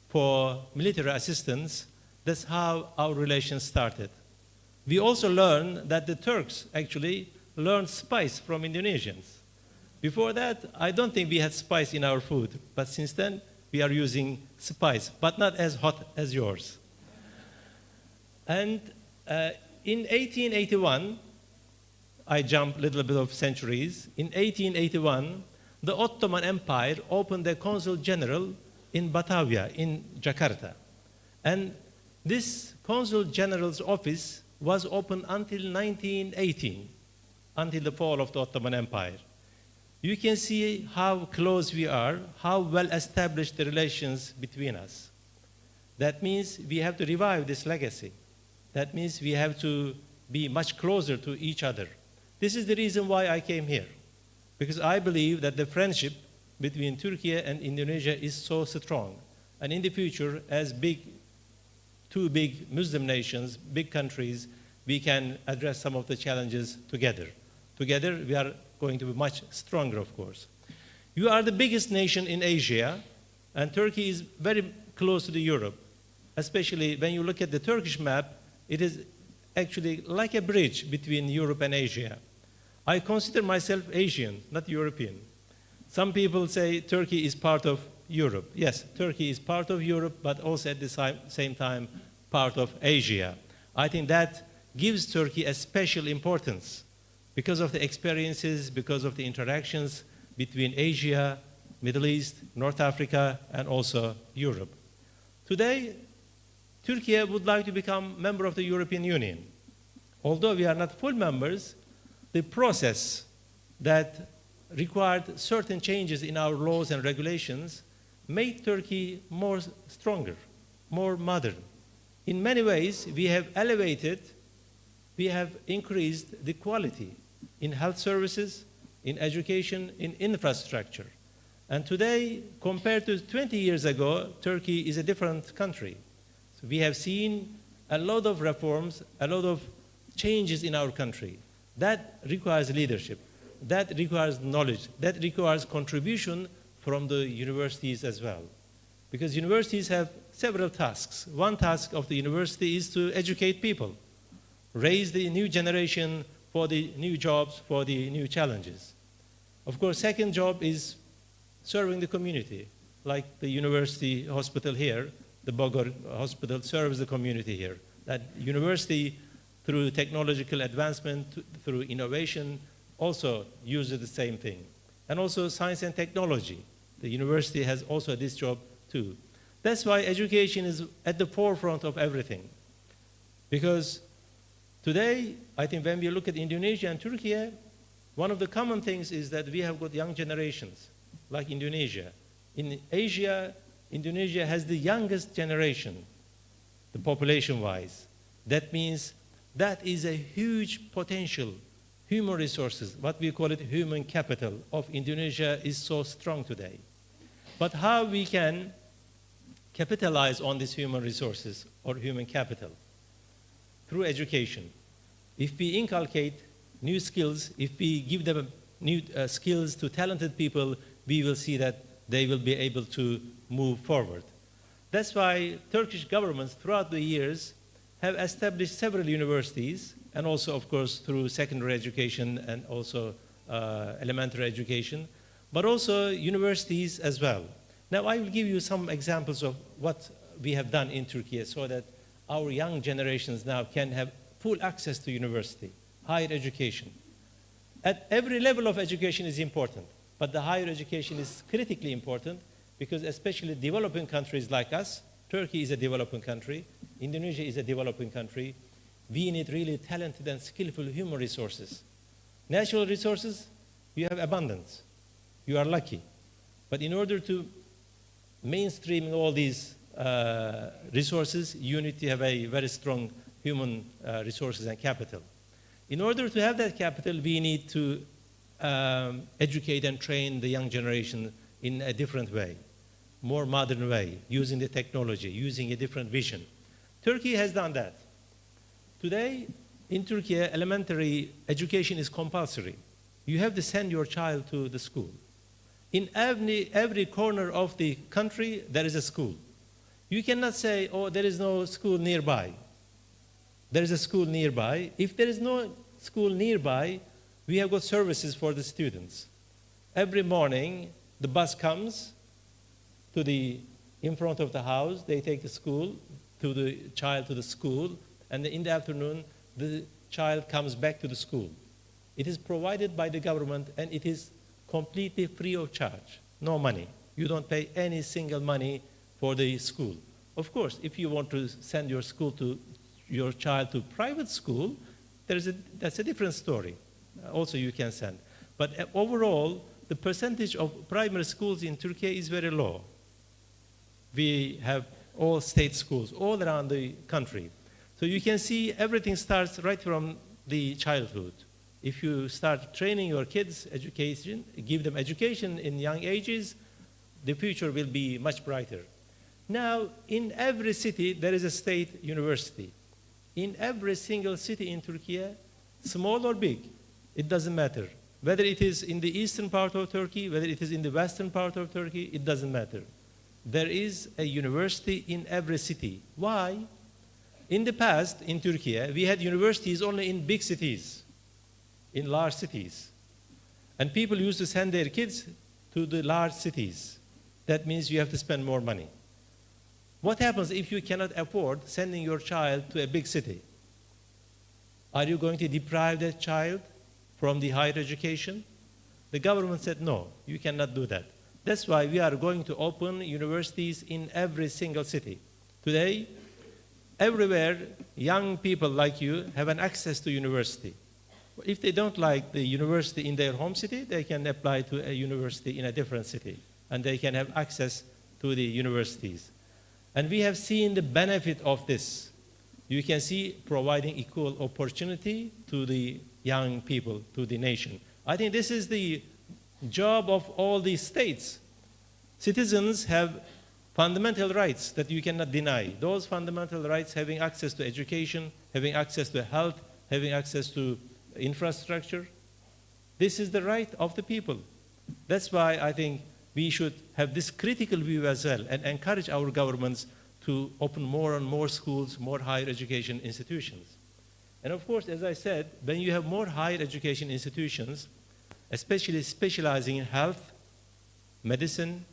for military assistance, that's how our relations started. We also learned that the Turks actually learned spice from Indonesians. Before that, I don't think we had spice in our food, but since then, we are using spice, but not as hot as yours. And in 1881, I jump a little bit of centuries. In 1881, the Ottoman Empire opened a consul general in Batavia, in Jakarta. And this consul general's office was open until 1918, until the fall of the Ottoman Empire. You can see how close we are, how well established the relations between us. That means we have to revive this legacy. That means we have to be much closer to each other. This is the reason why I came here, because I believe that the friendship between Turkey and Indonesia is so strong. And in the future, as two big Muslim nations, big countries, we can address some of the challenges together. Together, we are going to be much stronger, of course. You are the biggest nation in Asia, and Turkey is very close to Europe. Especially when you look at the Turkish map, it is actually like a bridge between Europe and Asia. I consider myself Asian, not European. Some people say Turkey is part of Europe. Yes, Turkey is part of Europe, but also at the same time part of Asia. I think that gives Turkey a special importance because of the experiences, because of the interactions between Asia, Middle East, North Africa, and also Europe. Today, Turkey would like to become a member of the European Union. Although we are not full members, the process that required certain changes in our laws and regulations made Turkey more stronger, more modern. In many ways, we have elevated, we have increased the quality in health services, in education, in infrastructure. And today, compared to 20 years ago, Turkey is a different country. So we have seen a lot of reforms, a lot of changes in our country. That requires leadership. That requires knowledge. That requires contribution from the universities as well. Because universities have several tasks. One task of the university is to educate people, raise the new generation for the new jobs, for the new challenges. Of course, second job is serving the community, like the university hospital here, the Bogor hospital serves the community here. That university, through technological advancement, through innovation, also uses the same thing. And also science and technology. The university has also this job too. That's why education is at the forefront of everything. Because today, I think when we look at Indonesia and Turkey, one of the common things is that we have got young generations, like Indonesia. In Asia, Indonesia has the youngest generation, the population-wise. That means that is a huge potential. Human resources, what we call it human capital of Indonesia is so strong today. But how we can capitalize on these human resources or human capital? Through education. If we inculcate new skills, if we give them new skills to talented people, we will see that they will be able to move forward. That's why Turkish governments throughout the years have established several universities, and also, of course, through secondary education and also elementary education, but also universities as well. Now, I will give you some examples of what we have done in Turkey so that our young generations now can have full access to university, higher education. At every level of education is important, but the higher education is critically important because especially developing countries like us, Turkey is a developing country, Indonesia is a developing country, we need really talented and skillful human resources. Natural resources, you have abundance. You are lucky. But in order to mainstream all these resources, you need to have a very strong human resources and capital. In order to have that capital, we need to educate and train the young generation in a different way, more modern way, using the technology, using a different vision. Turkey has done that. Today, in Turkey, elementary education is compulsory. You have to send your child to the school. In every corner of the country, there is a school. You cannot say, oh, there is no school nearby. There is a school nearby. If there is no school nearby, we have got services for the students. Every morning, the bus comes in front of the house. They take the child to the school, and in the afternoon, the child comes back to the school. It is provided by the government, and it is completely free of charge, no money. You don't pay any single money for the school. Of course, if you want to send your child to private school, that's a different story. Also, you can send. But overall, the percentage of primary schools in Turkey is very low. We have all state schools all around the country. So you can see everything starts right from the childhood. If you start training your kids, give them education in young ages, the future will be much brighter. Now, in every city, there is a state university. In every single city in Turkey, small or big, it doesn't matter. Whether it is in the eastern part of Turkey, whether it is in the western part of Turkey, it doesn't matter. There is a university in every city. Why? In the past, in Turkey, we had universities only in big cities, in large cities. And people used to send their kids to the large cities. That means you have to spend more money. What happens if you cannot afford sending your child to a big city? Are you going to deprive that child from the higher education? The government said, no, you cannot do that. That's why we are going to open universities in every single city. Today, everywhere, young people like you have an access to university. If they don't like the university in their home city, they can apply to a university in a different city, and they can have access to the universities. And we have seen the benefit of this. You can see providing equal opportunity to the young people, to the nation. I think this is the job of all these states. Citizens have fundamental rights that you cannot deny. Those fundamental rights, having access to education, having access to health, having access to infrastructure, this is the right of the people. That's why I think we should have this critical view as well and encourage our governments to open more and more schools, more higher education institutions. And of course, as I said, when you have more higher education institutions, especially specializing in health, medicine,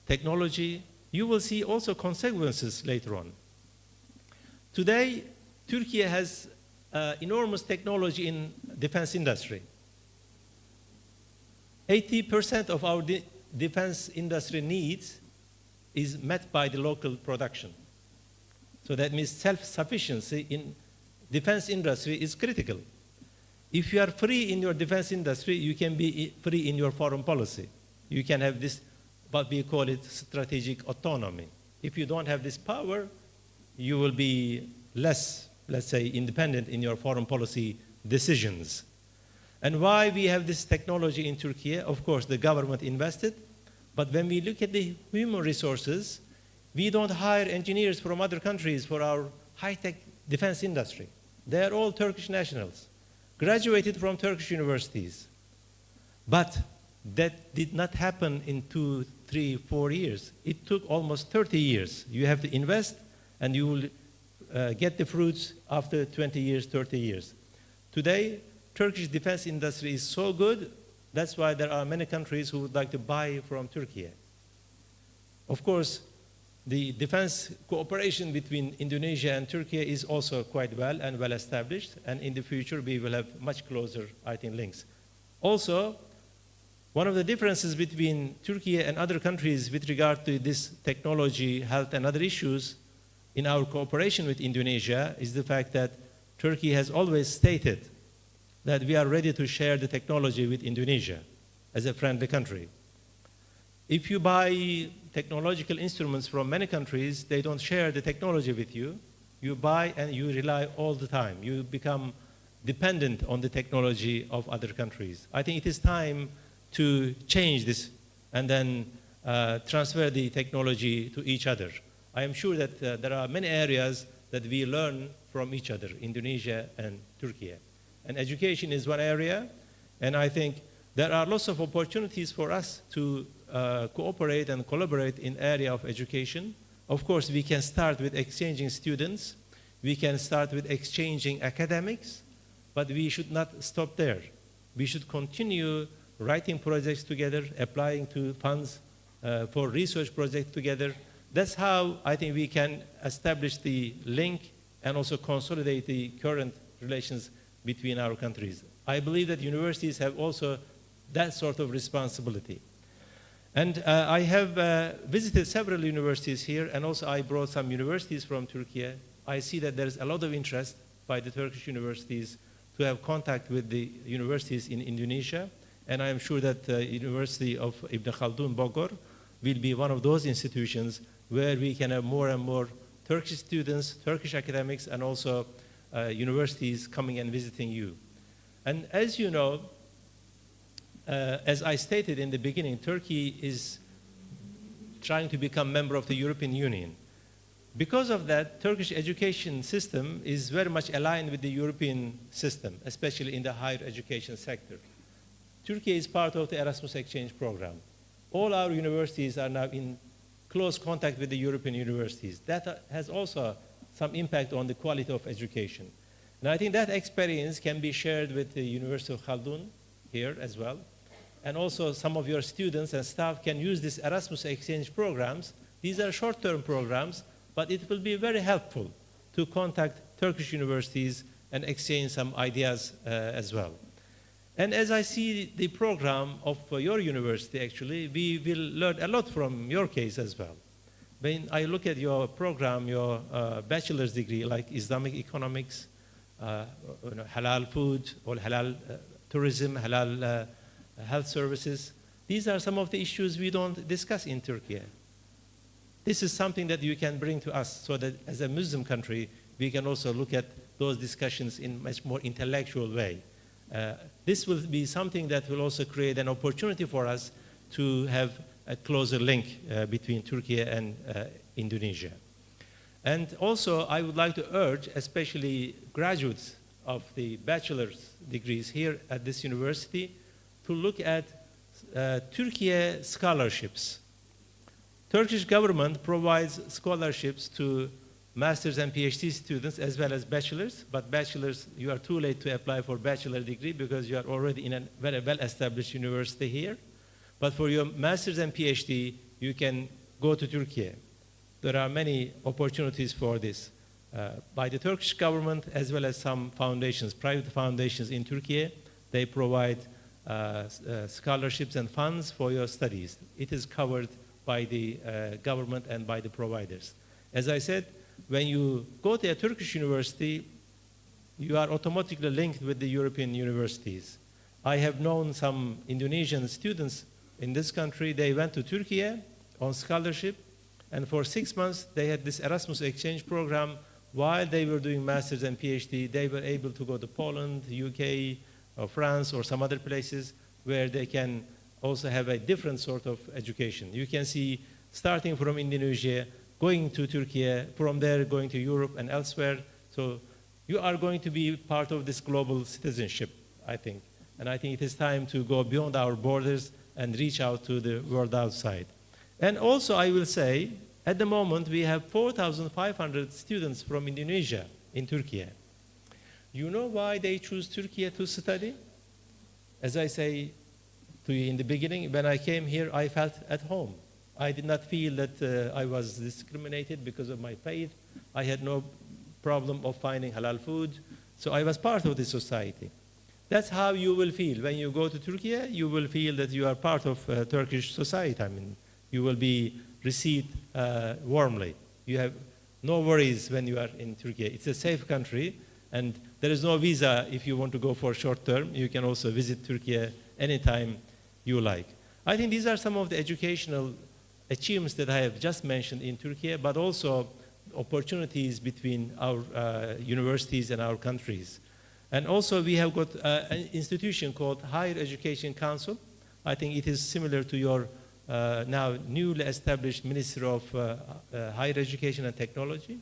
technology, you will see also consequences later on. Today, Turkey has enormous technology in defense industry. 80% of our defense industry needs is met by the local production. So that means self-sufficiency in defense industry is critical. If you are free in your defense industry, you can be free in your foreign policy. You can have this, what we call it, strategic autonomy. If you don't have this power, you will be less, let's say, independent in your foreign policy decisions. And why we have this technology in Turkey? Of course, the government invested, but when we look at the human resources, we don't hire engineers from other countries for our high-tech defense industry. They are all Turkish nationals, graduated from Turkish universities. But that did not happen in 2, 3, 4 years. It took almost 30 years. You have to invest, and you will get the fruits after 20 years, 30 years. Today, Turkish defense industry is so good, that's why there are many countries who would like to buy from Turkey. Of course, The defense cooperation between Indonesia and Turkey is also quite well and well established, and in the future we will have much closer, I think, links. Also, one of the differences between Turkey and other countries with regard to this technology, health, and other issues in our cooperation with Indonesia is the fact that Turkey has always stated that we are ready to share the technology with Indonesia as a friendly country. If you buy technological instruments from many countries, they don't share the technology with you. You buy and you rely all the time. You become dependent on the technology of other countries. I think it is time to change this and then transfer the technology to each other. I am sure that there are many areas that we learn from each other, Indonesia and Turkey. And education is one area, and I think there are lots of opportunities for us to cooperate and collaborate in area of education. Of course, we can start with exchanging students. We can start with exchanging academics, but we should not stop there. We should continue writing projects together, applying to funds for research projects together. That's how I think we can establish the link and also consolidate the current relations between our countries. I believe that universities have also that sort of responsibility. And I have visited several universities here, and also I brought some universities from Turkey. I see that there's a lot of interest by the Turkish universities to have contact with the universities in Indonesia, and I am sure that the University of Ibn Khaldun, Bogor, will be one of those institutions where we can have more and more Turkish students, Turkish academics, and also universities coming and visiting you. And as you know, as I stated in the beginning, Turkey is trying to become a member of the European Union. Because of that, Turkish education system is very much aligned with the European system, especially in the higher education sector. Turkey is part of the Erasmus exchange program. All our universities are now in close contact with the European universities. That has also some impact on the quality of education. And I think that experience can be shared with the University of Khaldun here as well. And also some of your students and staff can use these Erasmus exchange programs. These are short-term programs, but it will be very helpful to contact Turkish universities and exchange some ideas as well. And as I see the program of your university, actually, we will learn a lot from your case as well. When I look at your program, your bachelor's degree, like Islamic economics, halal food, or halal tourism, halal health services, these are some of the issues we don't discuss in Turkey. This is something that you can bring to us so that as a Muslim country, we can also look at those discussions in a much more intellectual way. This will be something that will also create an opportunity for us to have a closer link between Turkey and Indonesia. And also, I would like to urge, especially graduates of the bachelor's degrees here at this university, to look at Turkey scholarships. Turkish government provides scholarships to master's and PhD students as well as bachelors, but bachelors, you are too late to apply for bachelor degree because you are already in a very well-established university here. But for your master's and PhD, you can go to Turkey. There are many opportunities for this by the Turkish government as well as some foundations, private foundations in Turkey. They provide scholarships and funds for your studies. It is covered by the government and by the providers. As I said, when you go to a Turkish university, you are automatically linked with the European universities. I have known some Indonesian students in this country. They went to Turkey on scholarship, and for 6 months they had this Erasmus exchange program. While they were doing master's and PhD, they were able to go to Poland, UK, or France, or some other places where they can also have a different sort of education. You can see, starting from Indonesia, going to Turkey, from there going to Europe and elsewhere. So you are going to be part of this global citizenship, I think. And I think it is time to go beyond our borders and reach out to the world outside. And also I will say, at the moment we have 4,500 students from Indonesia in Turkey. You know why they choose Turkey to study? As I say to you in the beginning, when I came here, I felt at home. I did not feel that I was discriminated because of my faith. I had no problem of finding halal food. So I was part of the society. That's how you will feel. When you go to Turkey, you will feel that you are part of Turkish society. I mean, you will be received warmly. You have no worries when you are in Turkey. It's a safe country, and there is no visa if you want to go for short term. You can also visit Turkey anytime you like. I think these are some of the educational achievements that I have just mentioned in Turkey, but also opportunities between our universities and our countries. And also we have got an institution called Higher Education Council. I think it is similar to your now newly established Ministry of Higher Education and Technology.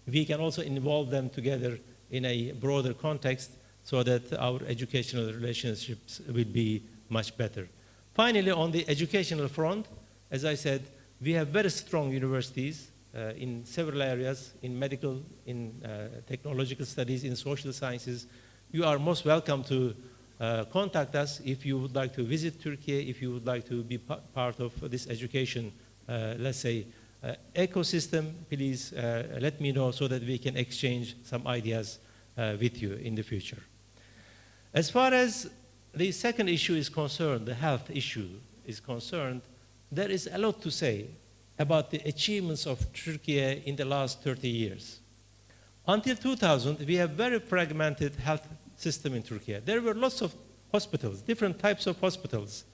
We can also involve them together in a broader context so that our educational relationships will be much better. Finally, on the educational front, as I said, we have very strong universities in several areas, in medical, in technological studies, in social sciences. You are most welcome to contact us if you would like to visit Turkey, if you would like to be part of this education, let's say, ecosystem. Please let me know so that we can exchange some ideas with you in the future. As far as the second issue is concerned, the health issue is concerned, there is a lot to say about the achievements of Turkey in the last 30 years. Until 2000, we have very fragmented health system in Turkey. There were lots of hospitals, different types of hospitals.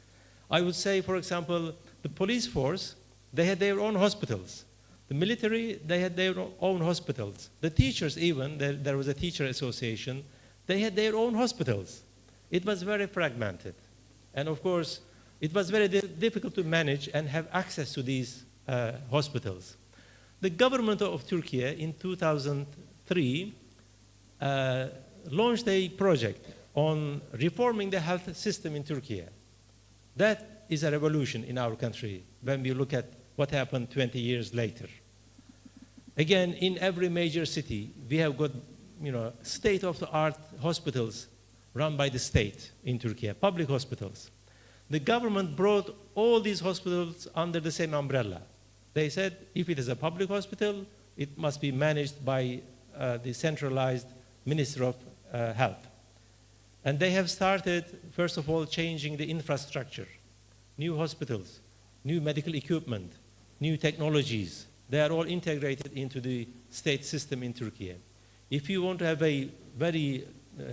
I would say, for example, the police force, they had their own hospitals. The military, they had their own hospitals. The teachers even, there was a teacher association, they had their own hospitals. It was very fragmented. And of course, it was very difficult to manage and have access to these hospitals. The government of Turkey in 2003 launched a project on reforming the health system in Turkey. That is a revolution in our country when we look at what happened 20 years later. Again, in every major city, we have got state-of-the-art hospitals run by the state in Turkey, public hospitals. The government brought all these hospitals under the same umbrella. They said, if it is a public hospital, it must be managed by the centralized Ministry of Health. And they have started, first of all, changing the infrastructure. New hospitals, new medical equipment, new technologies. They are all integrated into the state system in Turkey. If you want to have a very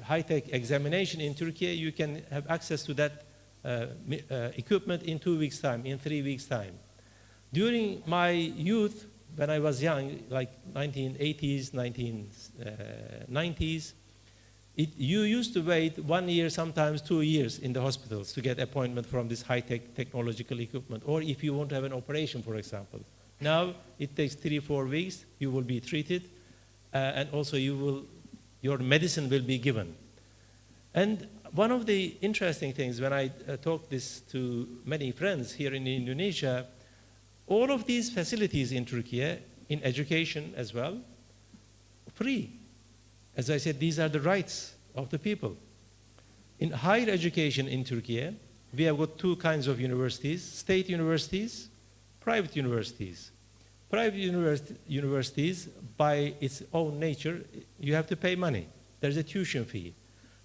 high-tech examination in Turkey, you can have access to that equipment in 2 weeks' time, in 3 weeks' time. During my youth, when I was young, like 1980s, 1990s, you used to wait 1 year, sometimes 2 years in the hospitals to get appointment from this high-tech technological equipment, or if you want to have an operation, for example. Now, it takes 3-4 weeks, you will be treated, and also your medicine will be given. And one of the interesting things, when I talk this to many friends here in Indonesia, all of these facilities in Turkey, in education as well, free. As I said, these are the rights of the people. In higher education in Turkey, we have got two kinds of universities, state universities, private universities. Private universities, by its own nature, you have to pay money. There's a tuition fee.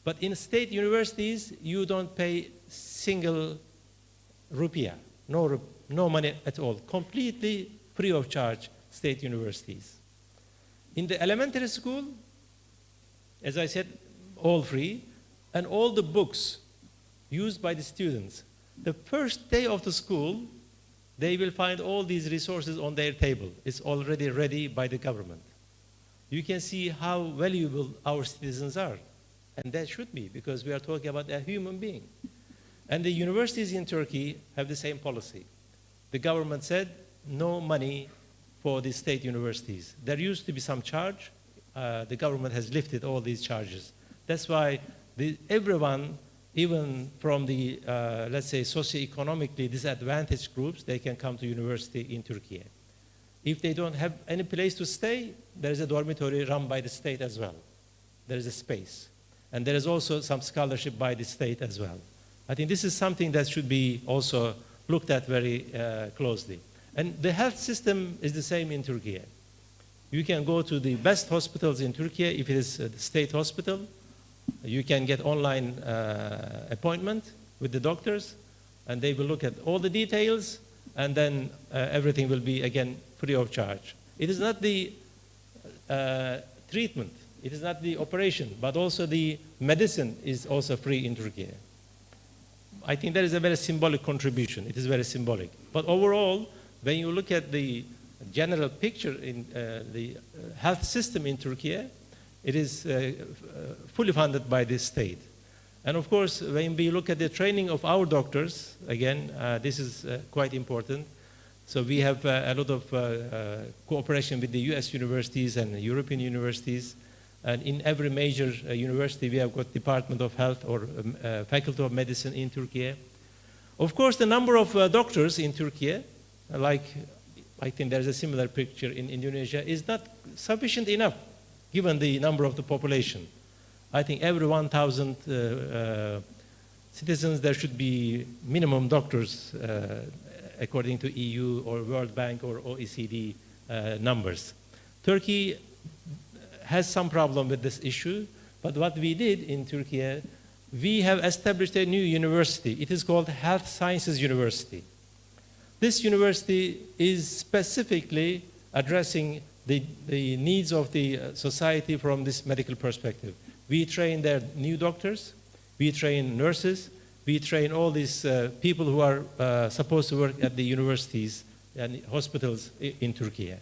But in state universities, you don't pay single rupiah, no money at all, completely free of charge state universities. In the elementary school, as I said, all free, and all the books used by the students. The first day of the school, they will find all these resources on their table. It's already ready by the government. You can see how valuable our citizens are. And that should be, because we are talking about a human being. And the universities in Turkey have the same policy. The government said, no money for the state universities. There used to be some charge. The government has lifted all these charges. That's why everyone, even from the, let's say, socioeconomically disadvantaged groups, they can come to university in Turkey. If they don't have any place to stay, there is a dormitory run by the state as well. There is a space. And there is also some scholarship by the state as well. I think this is something that should be also looked at very closely. And the health system is the same in Turkey. You can go to the best hospitals in Turkey if it is a state hospital. You can get online appointment with the doctors, and they will look at all the details, and then everything will be, again, free of charge. It is not the treatment, it is not the operation, but also the medicine is also free in Turkey. I think that is a very symbolic contribution. It is very symbolic. But overall, when you look at the general picture in the health system in Turkey, it is fully funded by the state. And of course, when we look at the training of our doctors, again, this is quite important. So we have a lot of cooperation with the US universities and European universities. And in every major university, we have got Department of Health or Faculty of Medicine in Turkey. Of course, the number of doctors in Turkey, like I think there's a similar picture in Indonesia, is not sufficient enough given the number of the population. I think every 1,000 citizens, there should be minimum doctors according to EU or World Bank or OECD numbers. Turkey has some problem with this issue, but what we did in Turkey, we have established a new university. It is called Health Sciences University. This university is specifically addressing the needs of the society from this medical perspective. We train their new doctors, we train nurses, we train all these people who are supposed to work at the universities and hospitals in Turkey.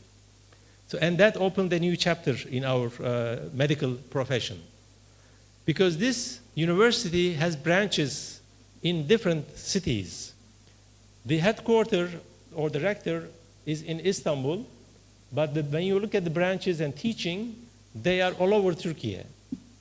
So, and that opened a new chapter in our medical profession. Because this university has branches in different cities. The headquarters or director is in Istanbul, but when you look at the branches and teaching, they are all over Turkey.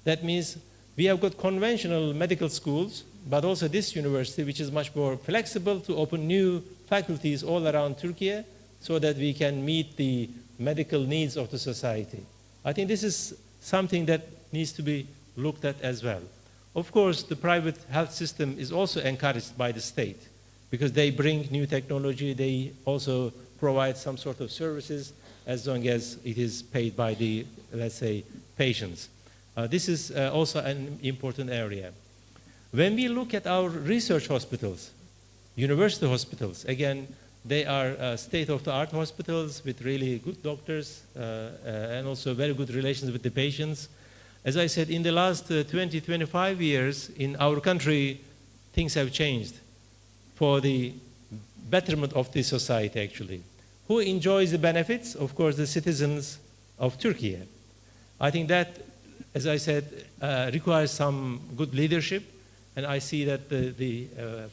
That means we have got conventional medical schools, but also this university, which is much more flexible to open new faculties all around Turkey so that we can meet the medical needs of the society. I think this is something that needs to be looked at as well. Of course, the private health system is also encouraged by the state because they bring new technology, they also provide some sort of services as long as it is paid by the, let's say, patients. This is also an important area. When we look at our research hospitals, university hospitals, again, they are state-of-the-art hospitals with really good doctors and also very good relations with the patients. As I said, in the last 20, 25 years in our country, things have changed for the betterment of the society, actually. Who enjoys the benefits? Of course, the citizens of Turkey. I think that, as I said, requires some good leadership, and I see that the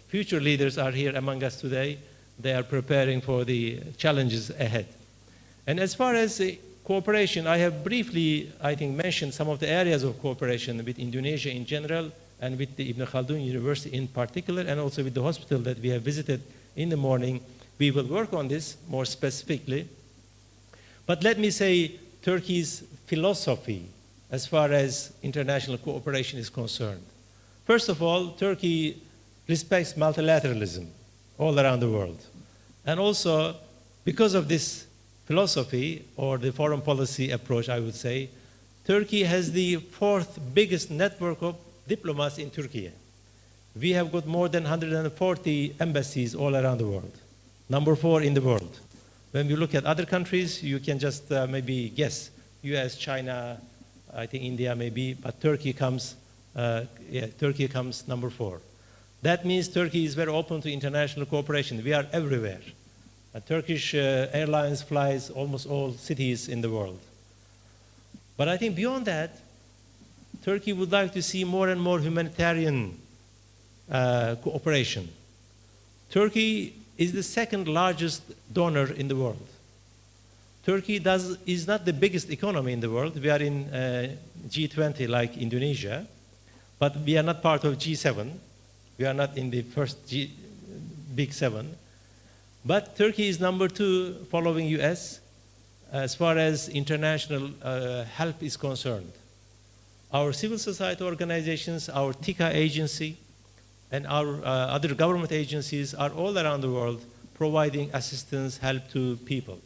future leaders are here among us today. They are preparing for the challenges ahead. And as far as cooperation, I have briefly, I think, mentioned some of the areas of cooperation with Indonesia in general and with the Ibn Khaldun University in particular, and also with the hospital that we have visited in the morning. We will work on this more specifically. But let me say Turkey's philosophy as far as international cooperation is concerned. First of all, Turkey respects multilateralism all around the world. And also, because of this philosophy, or the foreign policy approach, I would say, Turkey has the fourth biggest network of diplomats in Turkey. We have got more than 140 embassies all around the world. Number 4 in the world. When we look at other countries, you can just maybe guess. US, China, I think India maybe, but Turkey comes, Turkey comes number 4. That means Turkey is very open to international cooperation. We are everywhere. Turkish Airlines flies almost all cities in the world. But I think beyond that, Turkey would like to see more and more humanitarian cooperation. Turkey is the second largest donor in the world. Turkey is not the biggest economy in the world. We are in G20 like Indonesia, but we are not part of G7. We are not in the first big 7. But Turkey is number 2 following US as far as international help is concerned. Our civil society organizations, our TICA agency, and our other government agencies are all around the world providing assistance, help to people.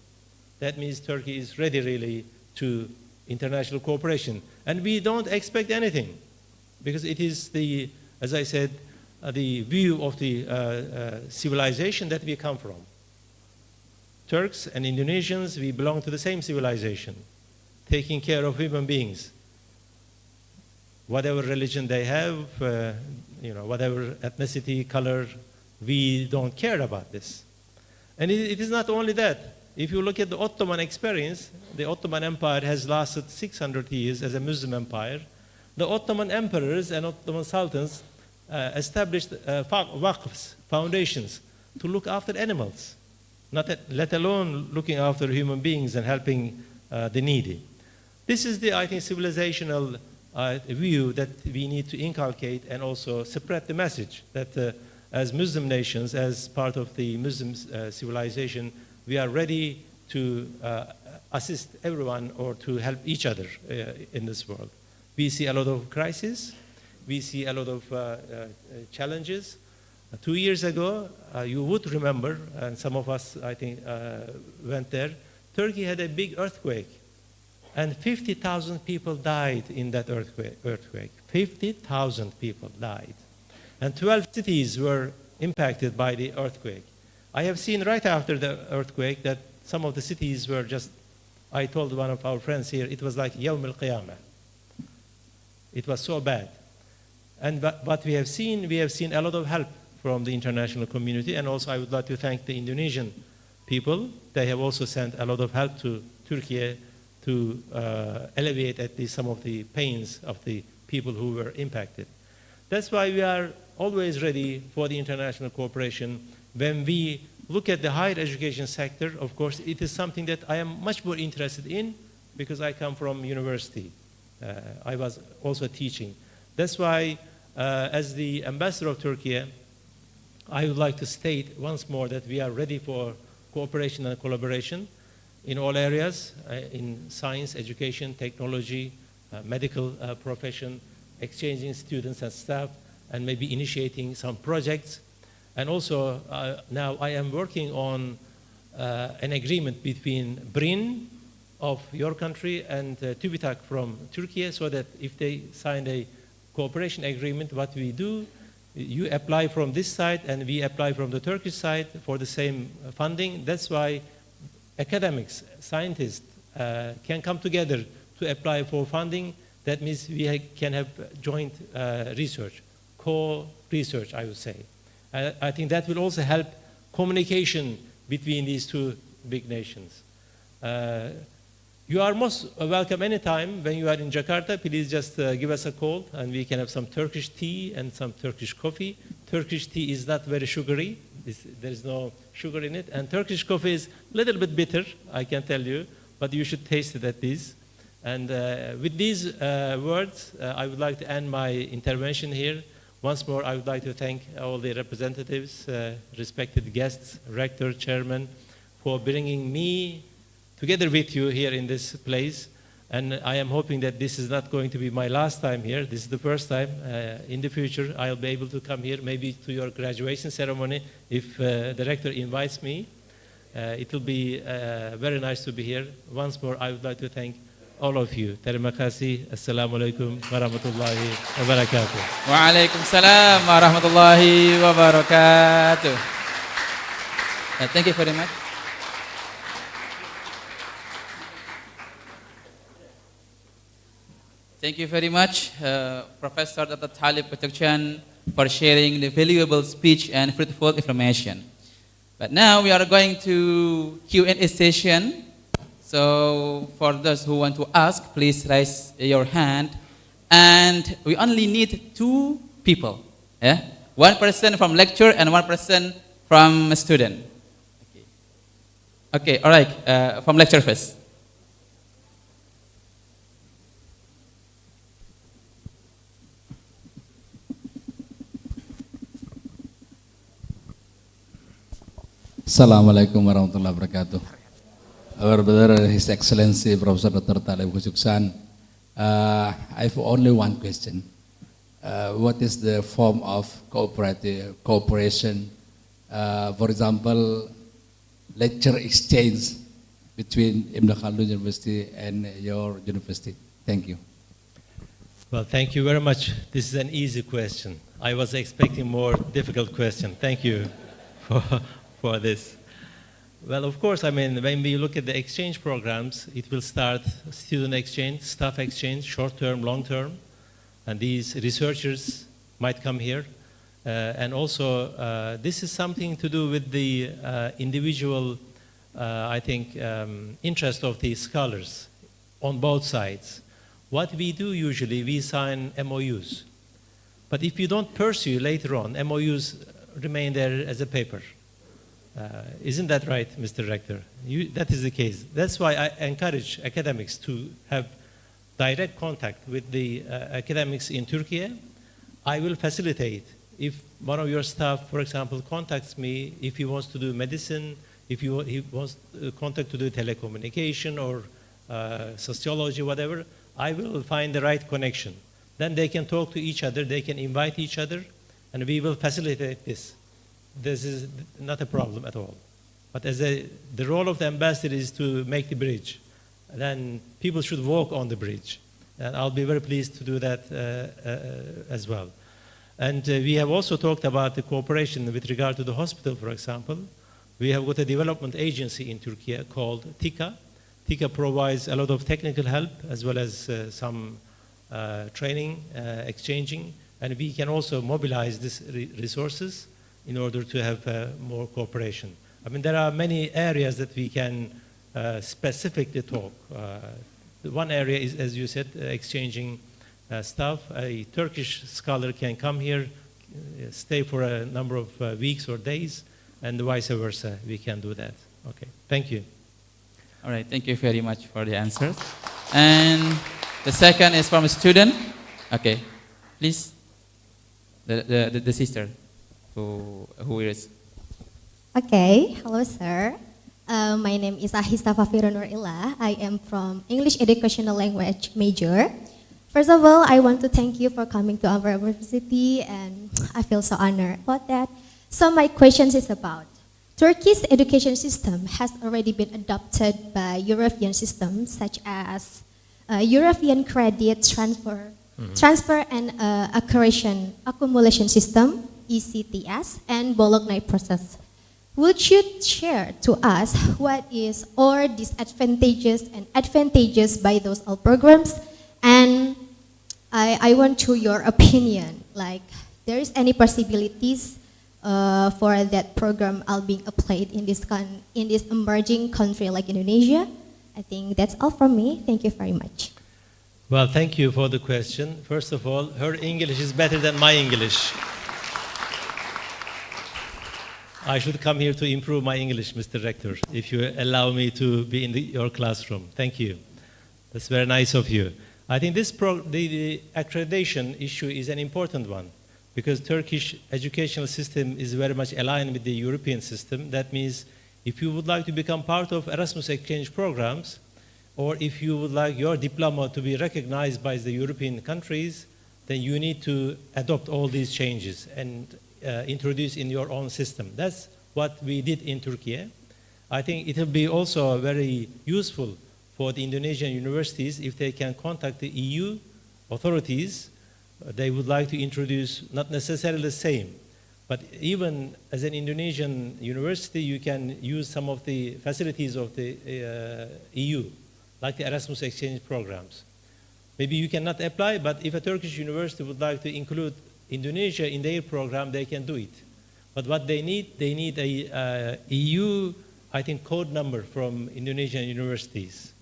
That means Turkey is ready really to international cooperation. And we don't expect anything, because it is the, as I said, the view of the civilization that we come from. Turks and Indonesians, we belong to the same civilization, taking care of human beings. Whatever religion they have, whatever ethnicity, color, we don't care about this. And it is not only that. If you look at the Ottoman experience, the Ottoman Empire has lasted 600 years as a Muslim empire. The Ottoman emperors and Ottoman sultans established waqfs, foundations, to look after animals, let alone looking after human beings and helping the needy. This is the, I think, civilizational view that we need to inculcate and also spread the message that as Muslim nations, as part of the Muslim civilization, we are ready to assist everyone or to help each other in this world. We see a lot of crises. We see a lot of challenges. 2 years ago, you would remember, and some of us, I think, went there, Turkey had a big earthquake, and 50,000 people died in that earthquake. 50,000 people died. And 12 cities were impacted by the earthquake. I have seen right after the earthquake that some of the cities were just, I told one of our friends here, it was like Yawm al-Qiyamah. It was so bad. And what we have seen a lot of help from the international community, and also I would like to thank the Indonesian people. They have also sent a lot of help to Turkey to alleviate at least some of the pains of the people who were impacted. That's why we are always ready for the international cooperation. When we look at the higher education sector, of course, it is something that I am much more interested in because I come from university. I was also teaching. That's why, as the ambassador of Turkey, I would like to state once more that we are ready for cooperation and collaboration in all areas, in science, education, technology, medical profession, exchanging students and staff, and maybe initiating some projects. And also, now I am working on an agreement between BRIN of your country and TÜBİTAK from Turkey, so that if they sign a cooperation agreement, what we do, you apply from this side and we apply from the Turkish side for the same funding. That's why academics, scientists can come together to apply for funding. That means we can have joint research, co-research, I would say. I think that will also help communication between these two big nations. You are most welcome anytime when you are in Jakarta. Please just give us a call and we can have some Turkish tea and some Turkish coffee. Turkish tea is not very sugary. There is no sugar in it. And Turkish coffee is a little bit bitter, I can tell you, but you should taste it at least. And with these words, I would like to end my intervention here. Once more, I would like to thank all the representatives, respected guests, rector, chairman, for bringing me together with you here in this place. And I am hoping that this is not going to be my last time here. This is the first time. In the future, I'll be able to come here, maybe to your graduation ceremony, if the rector invites me. It will be very nice to be here. Once more, I would like to thank all of you. Terima kasih. Assalamualaikum warahmatullahi wabarakatuh. Waalaikumsalam warahmatullahi wabarakatuh. Thank you very much. Thank you very much, Professor Dr. Talip Kucukcan, for sharing the valuable speech and fruitful information. But now we are going to Q&A session. So for those who want to ask, please raise your hand. And we only need 2 people. Yeah? 1 person from lecturer and 1 person from a student. Okay, all right, from lecturer first. Assalamualaikum warahmatullahi wabarakatuh. Our brother, His Excellency Professor Dr. Talip Kucukcan, I have only one question. what is the form of cooperation? For example, lecture exchange between Ibn Khaldun University and your university. Thank you. Well, thank you very much. This is an easy question. I was expecting more difficult question. Thank you for this. Well, of course, I mean, when we look at the exchange programs, it will start student exchange, staff exchange, short-term, long-term, and these researchers might come here. And also, this is something to do with the individual, I think, interest of the scholars on both sides. What we do usually, we sign MOUs. But if you don't pursue later on, MOUs remain there as a paper. Isn't that right, Mr. Rector? That is the case. That's why I encourage academics to have direct contact with the academics in Turkey. I will facilitate. If one of your staff, for example, contacts me, if he wants to do medicine, if he wants contact to do telecommunication or sociology, whatever, I will find the right connection. Then they can talk to each other, they can invite each other, and we will facilitate this. This is not a problem at all. But as the role of the ambassador is to make the bridge, then people should walk on the bridge. And I'll be very pleased to do that as well. And we have also talked about the cooperation with regard to the hospital, for example. We have got a development agency in Turkey called TIKA. TIKA provides a lot of technical help as well as some training, exchanging, and we can also mobilize these resources in order to have more cooperation. I mean, there are many areas that we can specifically talk. One area is, as you said, exchanging stuff. A Turkish scholar can come here, stay for a number of weeks or days, and vice versa. We can do that. Okay, thank you. All right, thank you very much for the answers. And the second is from a student. Okay, please, the sister who is. Okay, hello sir. My name is Ahista Fafira Nurilla. I am from English Educational Language major. First of all, I want to thank you for coming to our university, and I feel so honored about that. So my question is about Turkey's education system has already been adopted by European systems such as European Credit Transfer and Accumulation System, ECTS, and Bologna process. Would you share to us what is all disadvantages and advantages by those all programs? And I want to your opinion, like there is any possibilities for that program all being applied in this emerging country like Indonesia? I think that's all from me. Thank you very much. Well, thank you for the question. First of all, her English is better than my English. I should come here to improve my English, Mr. Rector, if you allow me to be in your classroom. Thank you. That's very nice of you. I think the accreditation issue is an important one because Turkish educational system is very much aligned with the European system. That means if you would like to become part of Erasmus exchange programs, or if you would like your diploma to be recognized by the European countries, then you need to adopt all these changes and introduce in your own system. That's what we did in Turkey. I think it will be also very useful for the Indonesian universities if they can contact the EU authorities. They would like to introduce not necessarily the same, but even as an Indonesian university, you can use some of the facilities of the EU, like the Erasmus exchange programs. Maybe you cannot apply, but if a Turkish university would like to include Indonesia in their program, they can do it. But what they need a EU, I think, code number from Indonesian universities.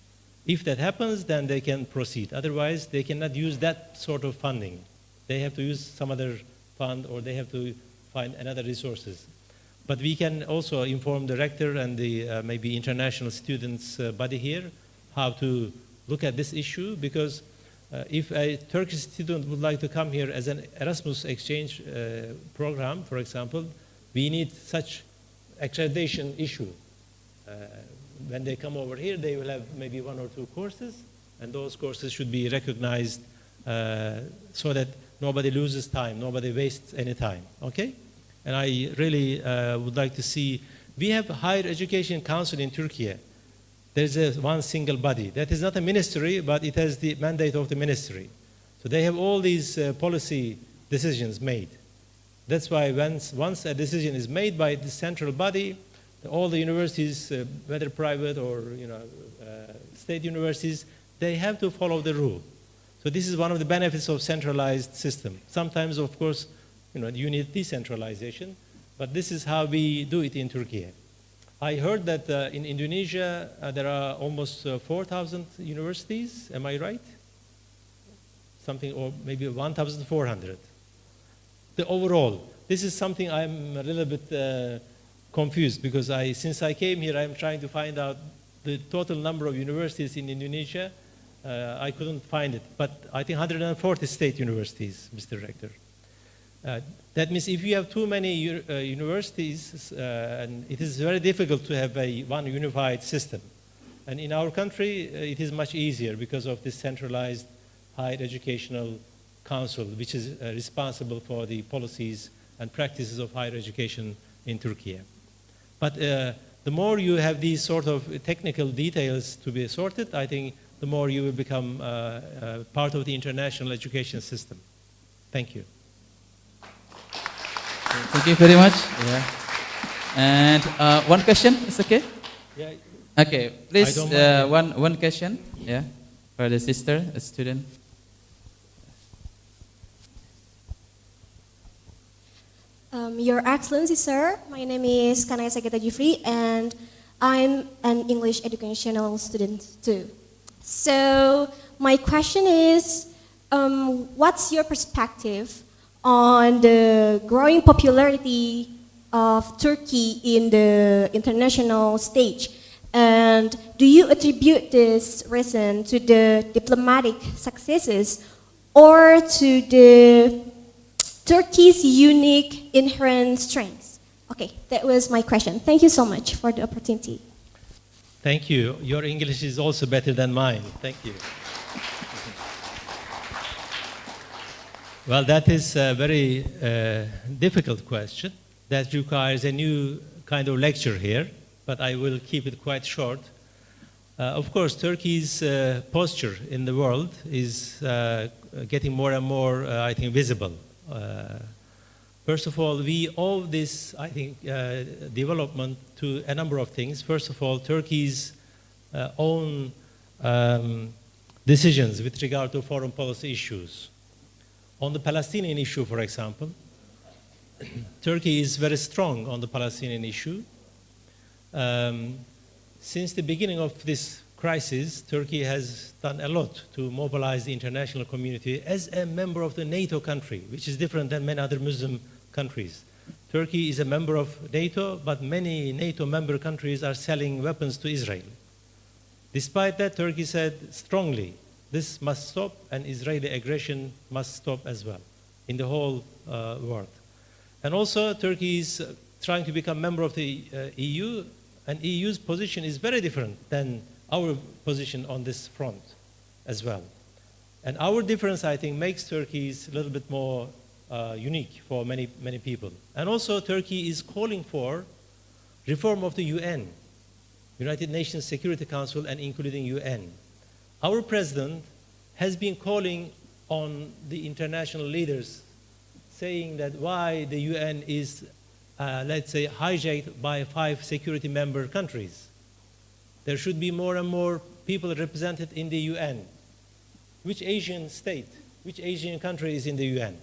If that happens, then they can proceed. Otherwise, they cannot use that sort of funding. They have to use some other fund, or they have to find another resources. But we can also inform the rector and the maybe international students body here how to look at this issue, because if a Turkish student would like to come here as an Erasmus exchange program, for example, we need such accreditation issue. When they come over here, they will have maybe 1 or 2 courses, and those courses should be recognized so that nobody loses time, nobody wastes any time, okay? And I really would like to see, we have a higher education council in Turkey. There's one single body. That is not a ministry, but it has the mandate of the ministry. So they have all these policy decisions made. That's why once a decision is made by the central body, all the universities, whether private or state universities, they have to follow the rule. So this is one of the benefits of centralized system. Sometimes, of course, you need decentralization, but this is how we do it in Turkey. I heard that in Indonesia there are almost 4,000 universities. Am I right? Something, or maybe 1,400. The overall, this is something I'm a little bit confused because since I came here, I'm trying to find out the total number of universities in Indonesia. I couldn't find it, but I think 140 state universities, Mr. Director. That means if you have too many universities, and it is very difficult to have one unified system. And in our country, it is much easier because of this centralized higher educational council, which is responsible for the policies and practices of higher education in Turkey. But the more you have these sort of technical details to be sorted, I think the more you will become part of the international education system. Thank you. Thank you very much. Yeah. And one question, is okay? Yeah. Okay, please, I don't mind. one question, yeah, for the sister, a student. Your Excellency, sir, my name is Kanaya Sagita Jifri, and I'm an English educational student too. So my question is, what's your perspective on the growing popularity of Turkey in the international stage? And do you attribute this reason to the diplomatic successes or to the Turkey's unique inherent strengths? Okay, that was my question. Thank you so much for the opportunity. Thank you. Your English is also better than mine. Thank you. Well, that is a very difficult question that requires a new kind of lecture here, but I will keep it quite short. Of course, Turkey's posture in the world is getting more and more, I think, visible. First of all, we owe this, I think, development to a number of things. First of all, Turkey's own decisions with regard to foreign policy issues. On the Palestinian issue, for example, Turkey is very strong on the Palestinian issue. Since the beginning of this crisis, Turkey has done a lot to mobilize the international community as a member of the NATO country, which is different than many other Muslim countries. Turkey is a member of NATO, but many NATO member countries are selling weapons to Israel. Despite that, Turkey said strongly, this must stop, and Israeli aggression must stop as well in the whole world. And also, Turkey is trying to become a member of the EU, and EU's position is very different than our position on this front as well. And our difference, I think, makes Turkey a little bit more unique for many people. And also, Turkey is calling for reform of the UN, United Nations Security Council, and including UN. Our president has been calling on the international leaders, saying that why the UN is, let's say, hijacked by 5 security member countries. There should be more and more people represented in the UN. Which Asian state, which Asian country is in the UN?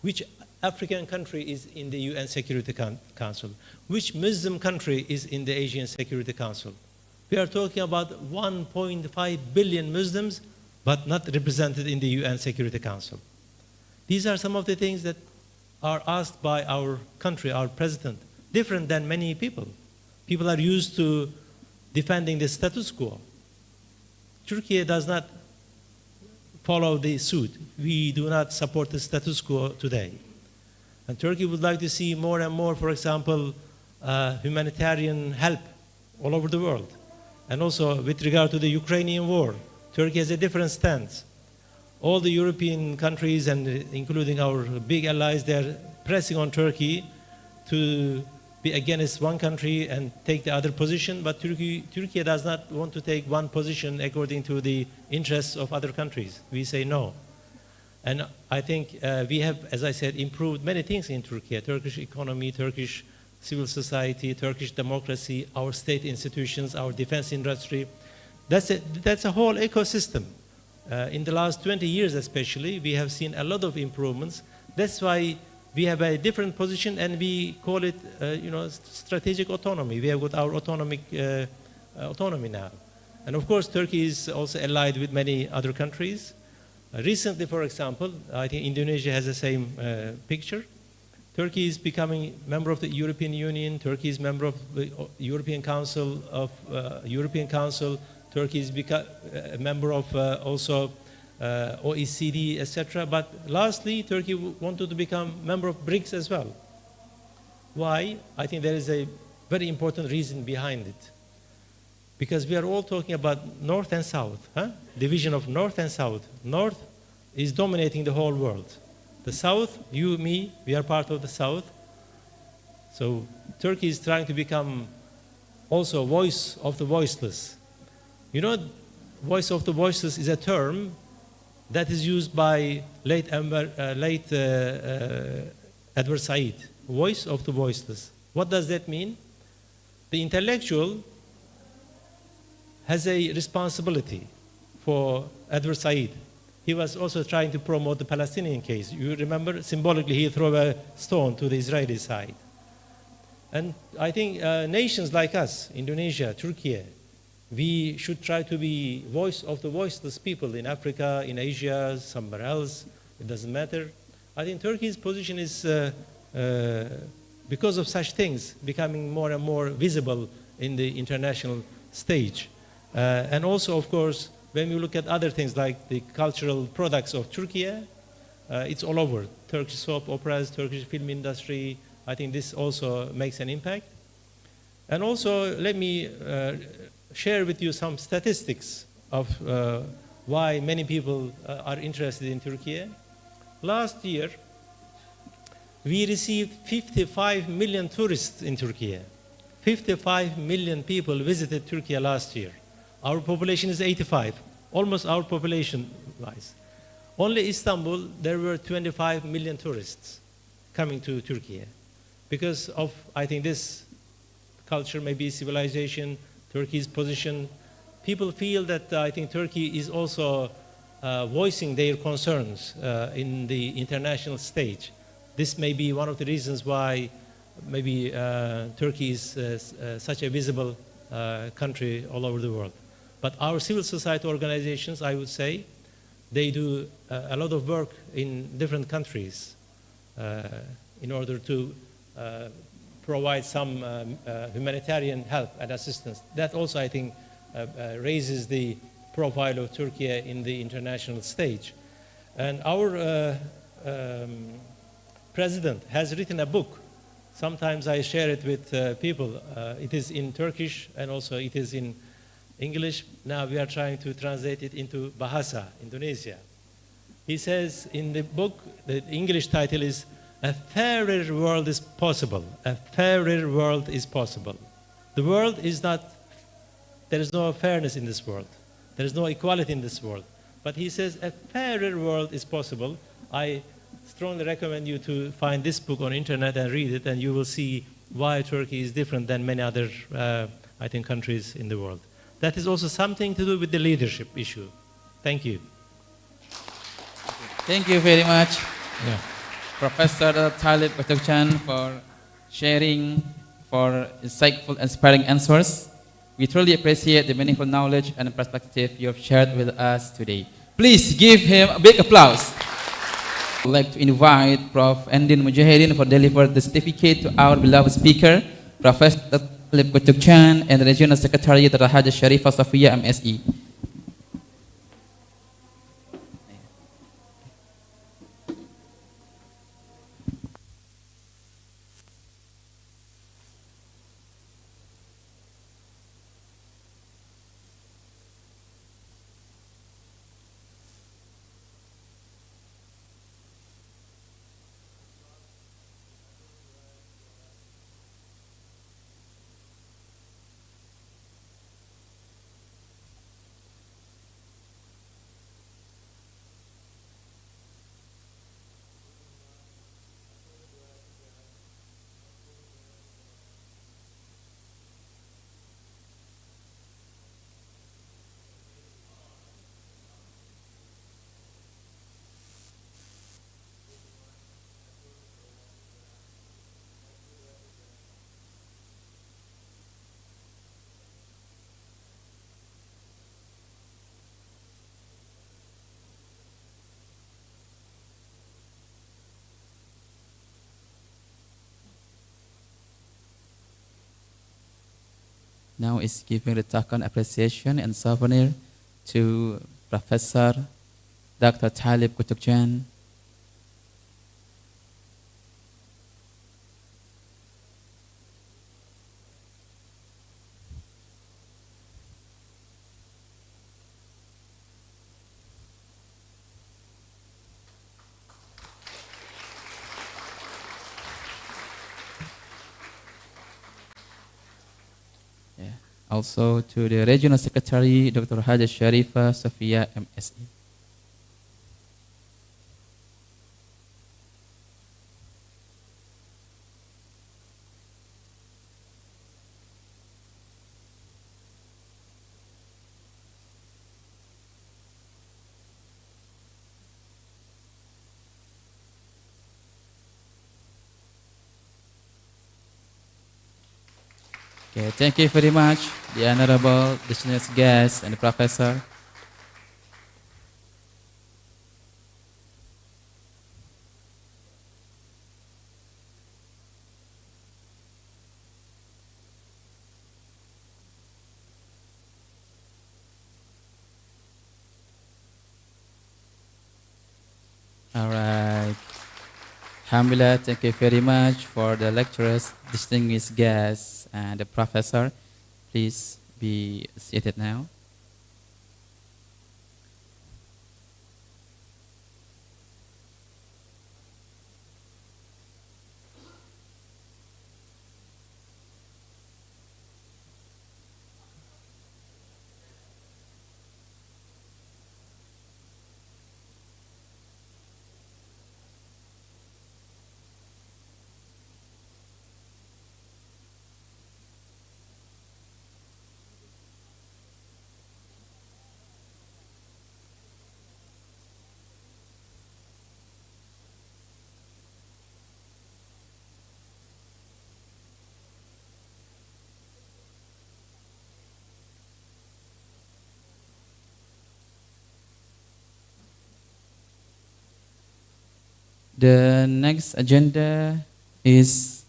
Which African country is in the UN Security Council? Which Muslim country is in the Asian Security Council? We are talking about 1.5 billion Muslims, but not represented in the UN Security Council. These are some of the things that are asked by our country, our president, different than many people. People are used to defending the status quo. Turkey does not follow the suit. We do not support the status quo today. And Turkey would like to see more and more, for example, humanitarian help all over the world. And also with regard to the Ukrainian war, Turkey has a different stance. all the European countries and including our big allies, they're pressing on Turkey to be against one country and take the other position, but Turkey does not want to take one position according to the interests of other countries. We say no. And I think we have, as I said, improved many things in Turkey: Turkish economy, Turkish civil society, Turkish democracy, our state institutions, our defense industry. That's a whole ecosystem. In the last 20 years especially, we have seen a lot of improvements. That's why we have a different position, and we call it, strategic autonomy. We have got our autonomy now. And of course, Turkey is also allied with many other countries. Recently, for example, I think Indonesia has the same picture. Turkey is becoming member of the European Union. Turkey is member of the European Council. Turkey is a member of also OECD, etc. But lastly, Turkey wanted to become member of BRICS as well. Why? I think there is a very important reason behind it. Because we are all talking about North and South, division of North and South. North is dominating the whole world. The South, you, me, we are part of the South. So Turkey is trying to become also a voice of the voiceless. You know, voice of the voiceless is a term that is used by late Edward Said, voice of the voiceless. What does that mean? The intellectual has a responsibility for Edward Said. He was also trying to promote the Palestinian case. You remember, symbolically, he threw a stone to the Israeli side. And I think nations like us, Indonesia, Turkey, we should try to be voice of the voiceless people in Africa, in Asia, somewhere else. It doesn't matter. I think Turkey's position is, because of such things, becoming more and more visible in the international stage. And also, of course, when we look at other things like the cultural products of Turkey, it's all over. Turkish soap operas, Turkish film industry. I think this also makes an impact. And also, let me share with you some statistics of why many people are interested in Turkey. Last year, we received 55 million tourists in Turkey. 55 million people visited Turkey last year. Our population is 85, almost our population-wise. Only Istanbul, there were 25 million tourists coming to Turkey. Because of, I think, this culture, maybe civilization, Turkey's position, people feel that I think Turkey is also voicing their concerns in the international stage. This may be one of the reasons why maybe Turkey is such a visible country all over the world. But our civil society organizations, I would say, they do a lot of work in different countries in order to provide some humanitarian help and assistance. That also, I think, raises the profile of Turkey in the international stage. And our president has written a book. Sometimes I share it with people. It is in Turkish and also it is in English. Now we are trying to translate it into Bahasa, Indonesia. He says in the book, the English title is "A Fairer World is Possible." A fairer world is possible. The world is not, there is no fairness in this world. There is no equality in this world. But he says a fairer world is possible. I strongly recommend you to find this book on internet and read it, and you will see why Turkey is different than many other, I think, countries in the world. That is also something to do with the leadership issue. Thank you. Thank you very much, Professor Talip Kucukcan, for sharing, for insightful, inspiring answers. We truly appreciate the meaningful knowledge and perspective you have shared with us today. Please give him a big applause. I'd like to invite Prof. Endin Mujahidin for deliver the certificate to our beloved speaker, Professor Talip Kucukcan, and Regional Secretary Dr. Haja Sharifah Safia, MSE. Now is giving the token appreciation and souvenir to Professor Dr. Talip Kucukcan. Also to the Regional Secretary, Dr. Haja Sharifah Sofia, MSE. Okay, thank you very much, the Honorable distinguished guests and the Professor. All right. Alhamdulillah, thank you very much for the lecturers, distinguished guests, and the professor. Please be seated now. The next agenda is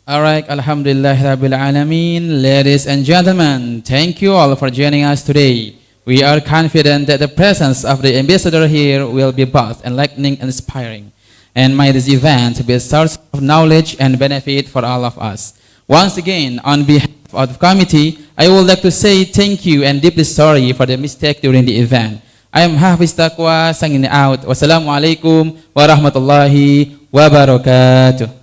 Alright, Alhamdulillah Rabbil Alameen. Ladies and gentlemen, thank you all for joining us today. We are confident that the presence of the ambassador here will be both enlightening and inspiring, and may this event be a source of knowledge and benefit for all of us. Once again, on behalf of the committee, I would like to say thank you and deeply sorry for the mistake during the event. I am Hafiz Taqwa, signing out. Wassalamualaikum warahmatullahi wabarakatuh.